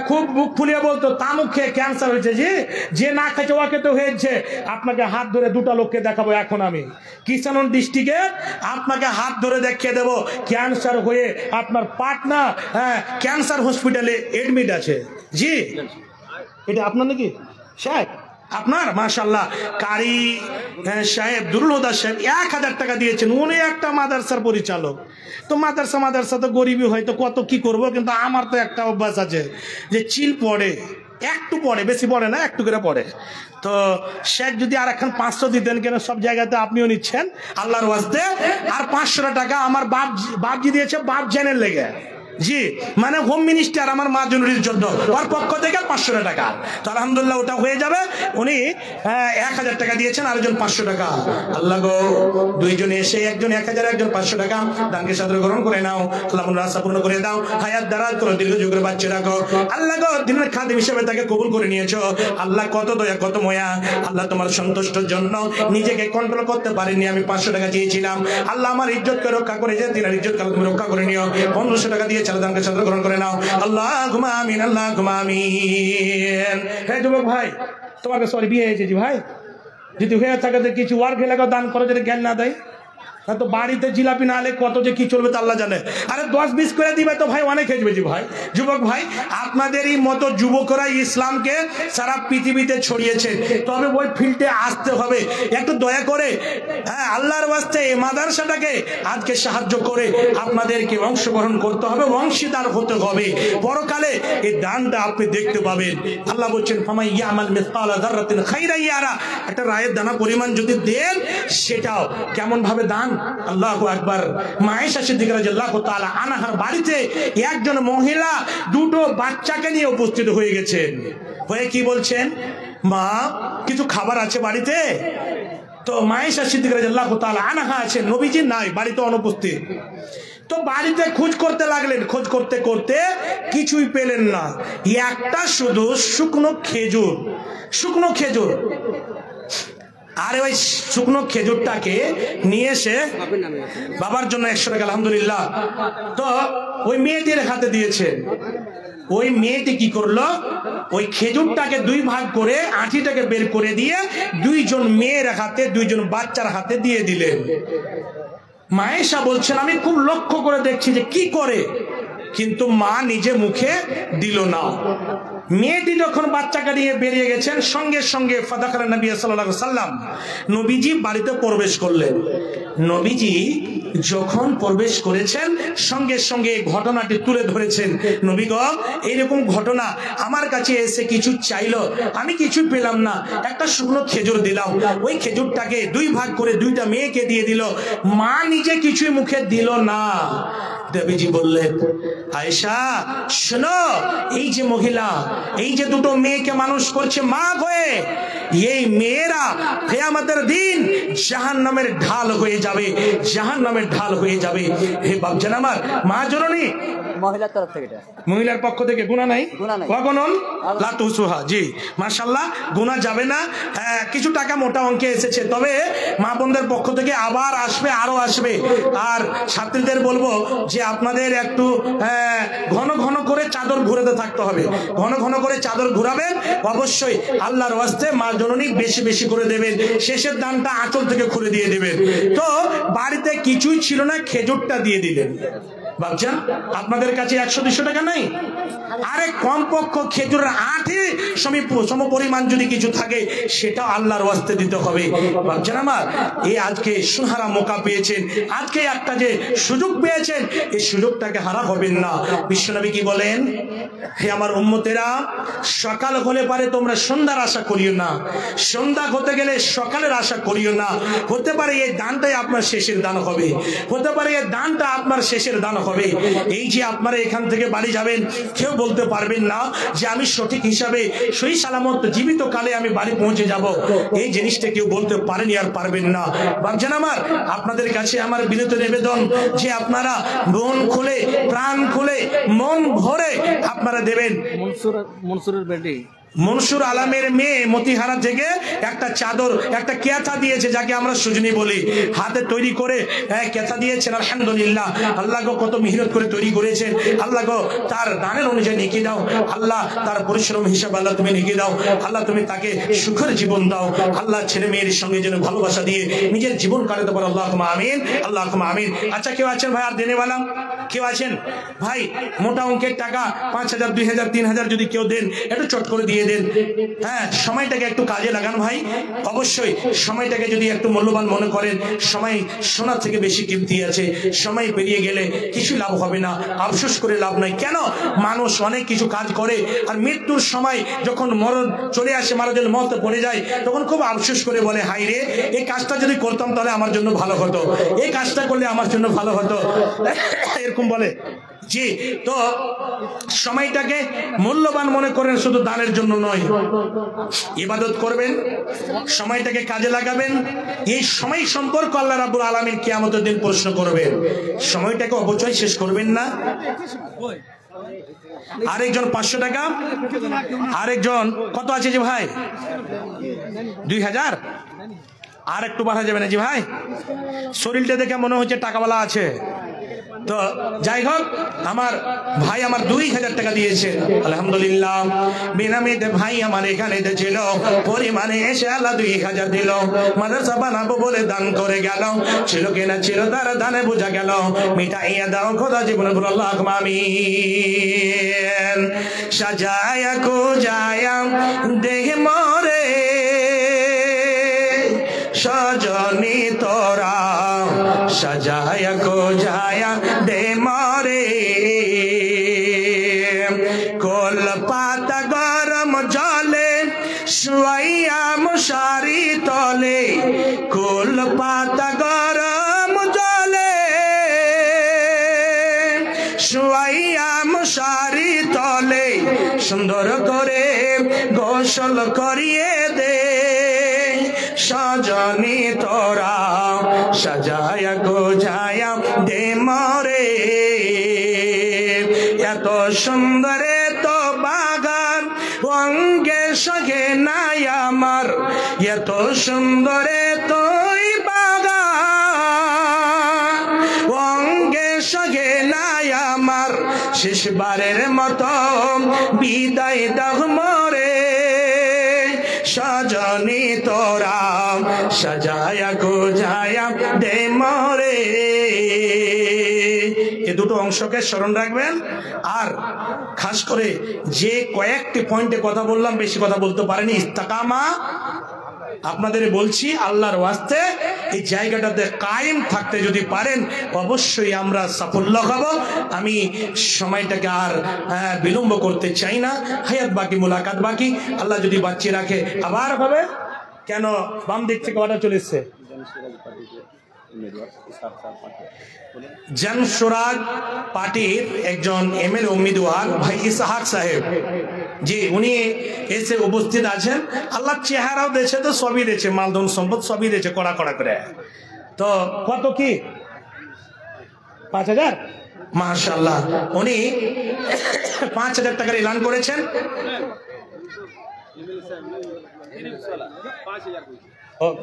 খুব মুখ ফুলিয়ে বলতো তামুক খেয়ে ক্যান্সার হয়েছে, যে না খেয়েছে ওকে তো হয়েছে। আপনাকে হাত ধরে 2টা লোককে দেখাবো এখন আমি কিষানগঞ্জ ডিস্ট্রিক্টে, আপনাকে হাত ধরে দেখিয়ে দেবো ক্যান্সার হয়ে আপনার পাটনা ক্যান্সার হসপিটালে এডমিট আছে। জি এটা আপনার নাকি সাহেব? আপনার মাশাআল্লাহ কারি সাহেব দুরুল হুদা সাহেব 1000 টাকা দিয়েছেন। উনি একটা মাদ্রাসার পরিচালক, তো মাদ্রাসা তো গরিবই হয়তো কত কি করব, কিন্তু আমার তো একটা অভ্যাস আছে যে চিল পড়ে, একটু পড়ে, বেশি পড়ে না, একটু করে পড়ে। তো শেখ যদি আর এখন 500 দিতেন, কেন সব জায়গাতে আপনিও নিচ্ছেন আল্লাহর ওয়াস্তে। আর 500 টাকা আমার বাপজি দিয়েছে বাপ জেনের লেগে। জি মানে হোম মিনিস্টার আমার মা জনুরির জন্য, ওর পক্ষ থেকে 500 টাকা। তো আলহামদুলিল্লাহ ওটা হয়ে যাবে। উনি 1000 টাকা দিয়েছেন, আরেকজন 500 টাকা। আল্লাহ গো দুইজনে এসে একজন 1000 একজন 500 টাকা দানকে সাদর গ্রহণ করে নাও। আল্লাহ মনের আশা পূর্ণ করে দাও, হায়াত দারাজ করো, দীর্ঘ যুগের বাচ্চা রাখো। আল্লাহ গো দিনের খাদিম হিসেবে তাকে কবুল করে নিয়েছো। আল্লাহ কত দয়া কত ময়া। আল্লাহ তোমার সন্তুষ্টের জন্য নিজেকে কন্ট্রোল করতে পারিনি, আমি 500 টাকা চেয়েছিলাম। আল্লাহ আমার ইজ্জতকে রক্ষা করে যে দিনের ইজ্জত কাল তুমি রক্ষা করে নিও। 1500 টাকা দিয়ে দানকে সাদর গ্রহণ করে নাও। আল্লাহুম্মা আমিন, আল্লাহুম্মা আমিন। হে যুবক ভাই তোমার কাছে বিয়ে হয়েছে জি ভাই, যদি হয়ে থাকে তো কিছু ওয়ার্ক এলাকা দান করো, যদি জ্ঞান না দেয় তো বাড়িতে জিলাপি না হলে কত যে কি চলবে তা আল্লাহ জানে। আরে 10-20 করে দিবে তো ভাই অনেক হয়ে যাবে জি ভাই। যুবক ভাই আপনাদেরই মতো যুবকরাই ইসলামকে সারা পৃথিবীতে ছড়িয়েছে, তবে ওই ফিল্ডে আসতে হবে। একটু দয়া করে আল্লাহর ওয়াস্তে এই মাদ্রাসাটাকে আজকে সাহায্য করে আপনাদেরকে অংশগ্রহণ করতে হবে, অংশীদার হতে হবে। পরকালে এই দানটা আপনি দেখতে পাবেন। আল্লাহ বলছেন ফামাই ইয়ামাল মিসকালা যাররাতিন খাইরান ইয়ারা, একটা রায়ের দানা পরিমাণ যদি দেন সেটাও কেমন ভাবে দান। আল্লাহু আকবার। মা আয়েশা সিদ্দিকা রাদিয়াল্লাহু তাআলা আনহার বাড়িতে একজন মহিলা 2টো বাচ্চাকে নিয়ে উপস্থিত হয়ে গেছেন। হয়ে কি বলছেন, মা কিছু খাবার আছে বাড়িতে? তো মা আয়েশা সিদ্দিকা রাদিয়াল্লাহু তাআলা আনহা আছেন, নবীজি নাই, বাড়িতে অনুপস্থিত। তো বাড়িতে খোঁজ করতে লাগলেন, খোঁজ করতে করতে কিছুই পেলেন না, একটা শুধু শুকনো খেজুর। আরে ওই শুকনো খেজুরটাকে নিয়ে এসে বাবার জন্য 100 টাকা আলহামদুলিল্লাহ তো ওই মেয়েটির হাতে দিয়েছেন। ওই মেয়েটি কি করলো, ওই খেজুরটাকে 2 ভাগ করে আঁটিটাকে বের করে দিয়ে 2জন মেয়ের হাতে, 2জন বাচ্চার হাতে দিয়ে দিলেন। মা আয়েশা বলছেন আমি খুব লক্ষ্য করে দেখছি যে কি করে, কিন্তু মা নিজে মুখে দিল না। মেয়েটি যখন বাচ্চাকে নিয়ে বেরিয়ে গেছেন, সঙ্গে সঙ্গে ফাদাখালা নবী সাল্লাল্লাহু আলাইহি ওয়াসাল্লাম নবীজি বাড়িতে প্রবেশ করলেন। নবীজি যখন প্রবেশ করেছেন সঙ্গে সঙ্গে ঘটনাটি তুলে ধরেছেন। নবী গো এইরকম ঘটনা আমার কাছে এসে কিছু চাইলো, আমি কিছু পেলাম না, একটা শুকনো খেজুর দিলাম, ওই খেজুরটাকে 2 ভাগ করে 2টা মেয়েকে দিয়ে দিল, মা নিজে কিছুই মুখে দিল না। নবীজি বললেন আয়েশা শোনো, এই যে মহিলা, এই যে 2টো মেয়েকে মানুষ করছে মা হয়ে, এই মেয়েরা কিয়ামতের দিন জাহান্নামের ঢাল হয়ে যাবে, জাহান্নামের ঢাল হয়ে যাবে। হে বাপজান আমার, মা জননী মহিলার তরফ থেকে, মহিলার পক্ষ থেকে গুনাহ নাই, ওয়াগনন লা তুসুহা। জি মাশাআল্লাহ, গুনাহ যাবে না। কিছু টাকা মোটা অঙ্কে এসেছে, তবে মা বোনদের পক্ষ থেকে আবার আসবে, আরো আসবে। আর ছাত্রীদের বলবো যে আপনাদের একটু ঘন ঘন করে চাদর ঘুরাতে থাকতে হবে, ঘন ঘন করে চাদর ঘুরাবেন। অবশ্যই আল্লাহর ওয়াস্তে মা জননী বেশি বেশি করে দেবেন, শেষের দানটা আঁচল থেকে খুলে দিয়ে দেবেন। তো বাড়িতে কিছুই ছিল না, খেজুরটা দিয়ে দিলেন। ভাবছেন আপনাদের কাছে 100-200 টাকা নাই? আরে কমপক্ষ খেজুরের আঠে সম পরিমাণ যদি কিছু থাকে সেটা আল্লাহর ওয়াস্তে দিতে হবে। ভাবছেন আমার এই আজকে সুনহারা মৌকা পেয়েছেন, আজকে একটা যে সুযোগ পেয়েছেন এই সুযোগটাকে হারা হবেন না। বিশ্বনবী কি বলেন? হে আমার উম্মতেরা, সকাল হলে পারে তোমরা সন্ধ্যার আশা করিও না, সন্ধ্যা হতে গেলে সকালের আশা করিও না। হতে পারে এই দানটাই আপনার শেষের দান হবে, হতে পারে এই দানটা আপনার শেষের দান হবে। এই যে আপনারা এখান থেকে বাড়ি যাবেন, কেউ বলতে পারবেন না যে আমি সঠিক হিসাবে সহি সালামত জীবিত কালে আমি বাড়ি পৌঁছে যাব। এই জিনিসটা কেউ বলতে পারেনি আর পারবেন না। ভাবছেন আমার আপনাদের কাছে আমার বিনীত নিবেদন যে আপনারা মন খুলে, প্রাণ খুলে, মন ভরে আপনারা দেবেন। মনসুরের বেটি মনসুর আলমের মেয়ে মতিহারা থেকে একটা চাদর, একটা কেথা দিয়েছে, যাকে আমরা সুজনি বলি, হাতে তৈরি করে কেথা দিয়েছেন। আলহামদুলিল্লাহ, আল্লাহ গো কত মেহনত করে তৈরি করেছেন। আল্লাহ গো তার দানের অনুযায়ী নেকি দাও, আল্লাহ তার পরিশ্রম হিসাবে আল্লাহ তুমি নেকি দাও, আল্লাহ তুমি তাকে সুখের জীবন দাও, আল্লাহ ছেলে মেয়ের সঙ্গে যেন ভালোবাসা দিয়ে নিজের জীবন কাটাতে পারো। আল্লাহ আমিন, আল্লাহ আমিন। আচ্ছা কেউ আছেন ভাই আর দেনেওয়ালা? কেউ আছেন ভাই? মোটা অঙ্কের টাকা 5,000, 2,000, 3,000 যদি কেউ দেন একটু চট করে দিয়ে দেন। হ্যাঁ, সময়টাকে একটু কাজে লাগান ভাই। অবশ্যই সময়টাকে যদি একটু মূল্যবান মনে করেন, সময় সোনার থেকে বেশি কিমতি আছে। সময় পেরিয়ে গেলে কিছু লাভ হবে না, আফসোস করে লাভ নাই। কেন? মানুষ অনেক কিছু কাজ করে আর মৃত্যুর সময় যখন মরণ চলে আসে, মারাজের মত পড়ে যায়, তখন খুব আফসোস করে বলে হাই রে, এই কাজটা যদি করতাম তাহলে আমার জন্য ভালো হতো, এই কাজটা করলে আমার জন্য ভালো হতো, এরকম বলে। জি, তো সময়টাকে মূল্যবান মনে করেন, শুধু দানের জন্য নয়, ইবাদত করবেন, সময়টাকে কাজে লাগাবেন। এই সময় সম্পর্ক আল্লাহ রাব্বুল আলামিন কিয়ামতের দিন প্রশ্ন করবেন। সময়টাকে অপচয় শেষ করবেন না। আরেকজন 500 টাকা, আরেকজন কত আছে যে ভাই? 2,000। আর একটু বাড়া যাবে না জি ভাই? শরীরটা দেখে মনে হচ্ছে টাকাওয়ালা আছে। তো যাই হোক, আমার ভাই আমার 2,000 টাকা দিয়েছে, আলহামদুলিল্লাহ। বেনামিতে ভাই আমার এখানে ছিল, পরিমাণে এসে আল্লাহ 2,000 দিল। মাদ্রাসা বানাবো বলে দান করে গেল, ছিল কিনা ছিল তার দানে বোঝা গেল। মিটাইয়া দাও খোদা জীবনে বলো আল্লাহ আমিন। সাজায়া কুজায়া দেহ মরে সজনী তোরা, সাজায়া কুজায়া দে মরে। কোল পাতা গরম জলে শুয়াইয়া মশারি তলে, কোল পাতা গরম জলে শুয়াইয়া মশারি তলে, সুন্দর করে গোসল করিয়ে দে সজনী তোরা, সাজায়া গোজায়া দে মরে। এত সুন্দর তো বাগান অঙ্গে সঙ্গে নাই আমার, এত সুন্দর তোই বাগান অঙ্গে সঙ্গে নাই আমার। শেষবারের মতো বিদায় দাও মরে সজনী তোরা, সাজায়া গোজায়া দে মরে। এই দুটো অংশকে স্মরণ রাখবেন। আর খাস করে যে কয়েকটি পয়েন্টে কথা বললাম, বেশি কথা বলতে পারেনি, ইস্তেকামা আপনাদের বলছি আল্লাহর ওয়াস্তে এই জায়গাটাতে কায়েম থাকতে যদি পারেন অবশ্যই আমরা সাফল্য হব। আমি সময়টাকে আর বিলম্ব করতে চাই না, হায়াত বাকি, মুলাকাত বাকি। আল্লাহ যদি বাঁচিয়ে রাখে আবার হবে। কেন বাম দিক থেকে অর্ডার চলে এসছে? জনসুরাজ পার্টির একজন এমএলএ উম্মিদওয়ার ভাই ইসহাক সাহেব, জি উনি এসে উপস্থিত আছেন। আল্লাহ চেহারাও দিয়েছে, তো সবই দিয়েছে, মালধন সম্পদ সবই দিয়েছে কড়া কড়া করে। তো কত কি 5,000? মাশাআল্লাহ, উনি 5,000 টাকার এলান করেছেন।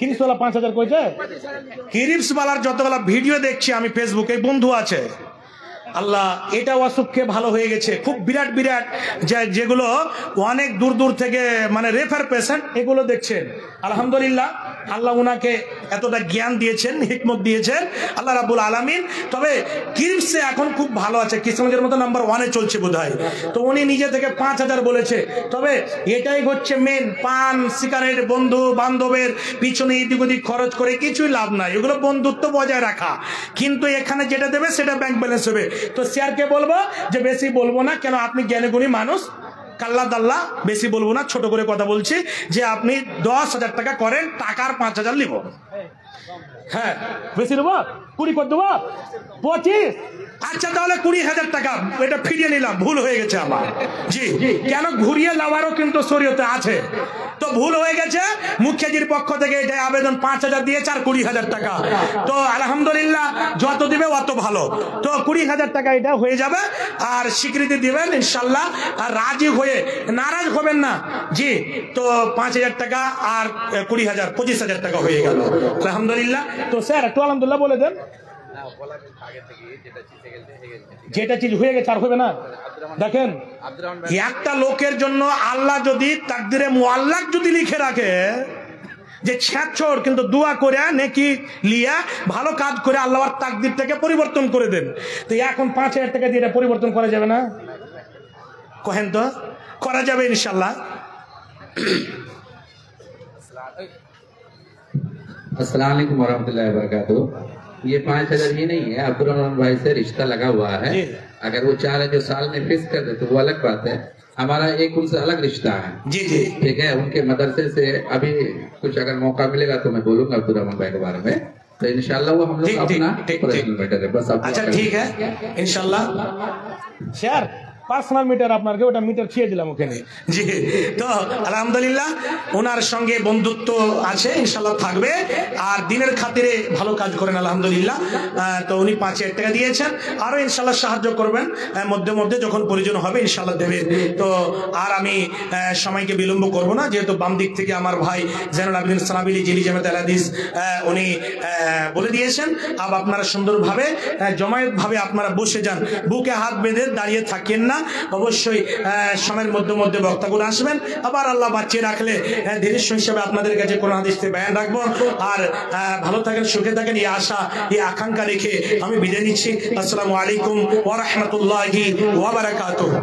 কিরিপসওয়ালা 5,000 কইছে। কিরিপসওয়ালার যতগুলা ভিডিও দেখছি আমি ফেসবুকে, বন্ধু আছে আল্লাহ এটা অসুখকে ভালো হয়ে গেছে, খুব বিরাট বিরাট যেগুলো অনেক দূর দূর থেকে মানে রেফার পেশেন্ট এগুলো দেখছেন। আলহামদুলিল্লাহ আল্লাহ উনাকে এতটা জ্ঞান দিয়েছেন, হিকমত দিয়েছেন আল্লাহ রাব্বুল আলামিন। তবে কিমসে এখন খুব ভালো আছে, কিসমতের মতো নাম্বার 1-এ চলছে বোধহয়। তো উনি নিজে থেকে 5,000 বলেছে। তবে এটাই হচ্ছে মেন, পান সিগারেট বন্ধু বান্ধবের পিছনে এদিক ওদিক খরচ করে কিছুই লাভ নাই, এগুলো বন্ধুত্ব বজায় রাখা। কিন্তু এখানে যেটা দেবে সেটা ব্যাংক ব্যালেন্স হবে। তো স্যারকে বলবো যে বেশি বলবো না, কেন আপনি জ্ঞানী গুণী মানুষ, কাল্লা দাল্লা বেশি বলবো না, ছোট করে কথা বলছি যে আপনি 10,000 টাকা করেন, টাকার 5,000 নিব। হ্যাঁ বেশি দেবো, 20 করে দেবো, 25। আচ্ছা তাহলে 20,000 টাকা এটা ফিরিয়ে নিলাম, ভুল হয়ে গেছে আমার। জি কেন ঘুরিয়ে নেওয়ারও কিন্তু শরীয়তে আছে, তো ভুল হয়ে গেছে। মুখ্যজির পক্ষ থেকে এটা আবেদন 5,000 দিয়েছে আর 20,000 টাকা। তো আলহামদুলিল্লাহ যত দিবে অত ভালো। তো 20,000 টাকা এটা হয়ে যাবে, আর স্বীকৃতি দিবেন ইনশাল্লাহ, আর রাজি হয়ে নারাজ হবেন না। জি তো 5,000 টাকা আর 20,000 25,000 টাকা হয়ে গেল আলহামদুলিল্লাহ। তো স্যার একটু আলহামদুলিল্লাহ বলে দেন, যেটা চিজ হয়ে গেছে আর হবে না। দেখেন একটা লোকের জন্য আল্লাহ যদি তাকদিরে মুআল্লাক যদি লিখে রাখে যে ছেঁচড়, কিন্তু দোয়া করে নেকি লিয়া ভালো কাজ করে আল্লাহর তাকদিরটাকে পরিবর্তন করে দেন। তো এখন 5,000 টাকা দিয়ে এটা পরিবর্তন করা যাবে না? কহেন তো করা যাবে ইনশাল্লাহ। अस्सलाम वालेकुम वरहमतुल्लाहि वबरकातुहू। ये 5,000 ही नहीं है, अब्दुल रहमान भाई से रिश्ता लगा हुआ है। अगर वो चाह रहे जो साल में फिक्स कर दे तो वो अलग बात है, हमारा एक उनसे अलग रिश्ता है। जी जी ठीक है, उनके मदरसे से अभी कुछ अगर मौका मिलेगा तो मैं बोलूंगा अब्दुल रहमान भाई के बारे में, तो इंशाल्लाह वो हम लोग अपना पर्सनल मैटर है बस। अच्छा ठीक है इंशाल्लाह। शेयर পার্সোনাল মিটার আপনাকে ওটা মিটার ছিয়ে দিলাম ওখানে। জি তো আলহামদুলিল্লাহ ওনার সঙ্গে বন্ধুত্ব আছে, ইনশাল্লাহ থাকবে, আর দিনের খাতিরে ভালো কাজ করেন আলহামদুলিল্লাহ। তো উনি 5,000 টাকা দিয়েছেন, আরো ইনশাল্লাহ সাহায্য করবেন মধ্যে মধ্যে, যখন প্রয়োজন হবে ইনশাল্লাহ দেবেন। তো আর আমি সময়কে বিলম্ব করব না, যেহেতু বাম দিক থেকে আমার ভাই জাইনুল আবেদিন সানাবিলি জিলি জামাত আল হাদিস উনি বলে দিয়েছেন। আর আপনারা সুন্দরভাবে জমায়েত ভাবে আপনারা বসে যান, বুকে হাত বেঁধে দাঁড়িয়ে থাকেন না, অবশ্যই সময়ের মধ্যে মধ্যে বক্তাগুলো আসবেন। আবার আল্লাহ বাঁচিয়ে রাখলে দৃশ্য হিসাবে আপনাদের কাছে কোন হাদিসে বয়ান রাখবো। আর ভালো থাকেন, সুখে থাকেন, এই আশা এই আকাঙ্ক্ষা রেখে আমি বিদায় নিচ্ছি। আসসালামু আলাইকুম ওয়া রাহমাতুল্লাহি ওয়া বারাকাতুহু।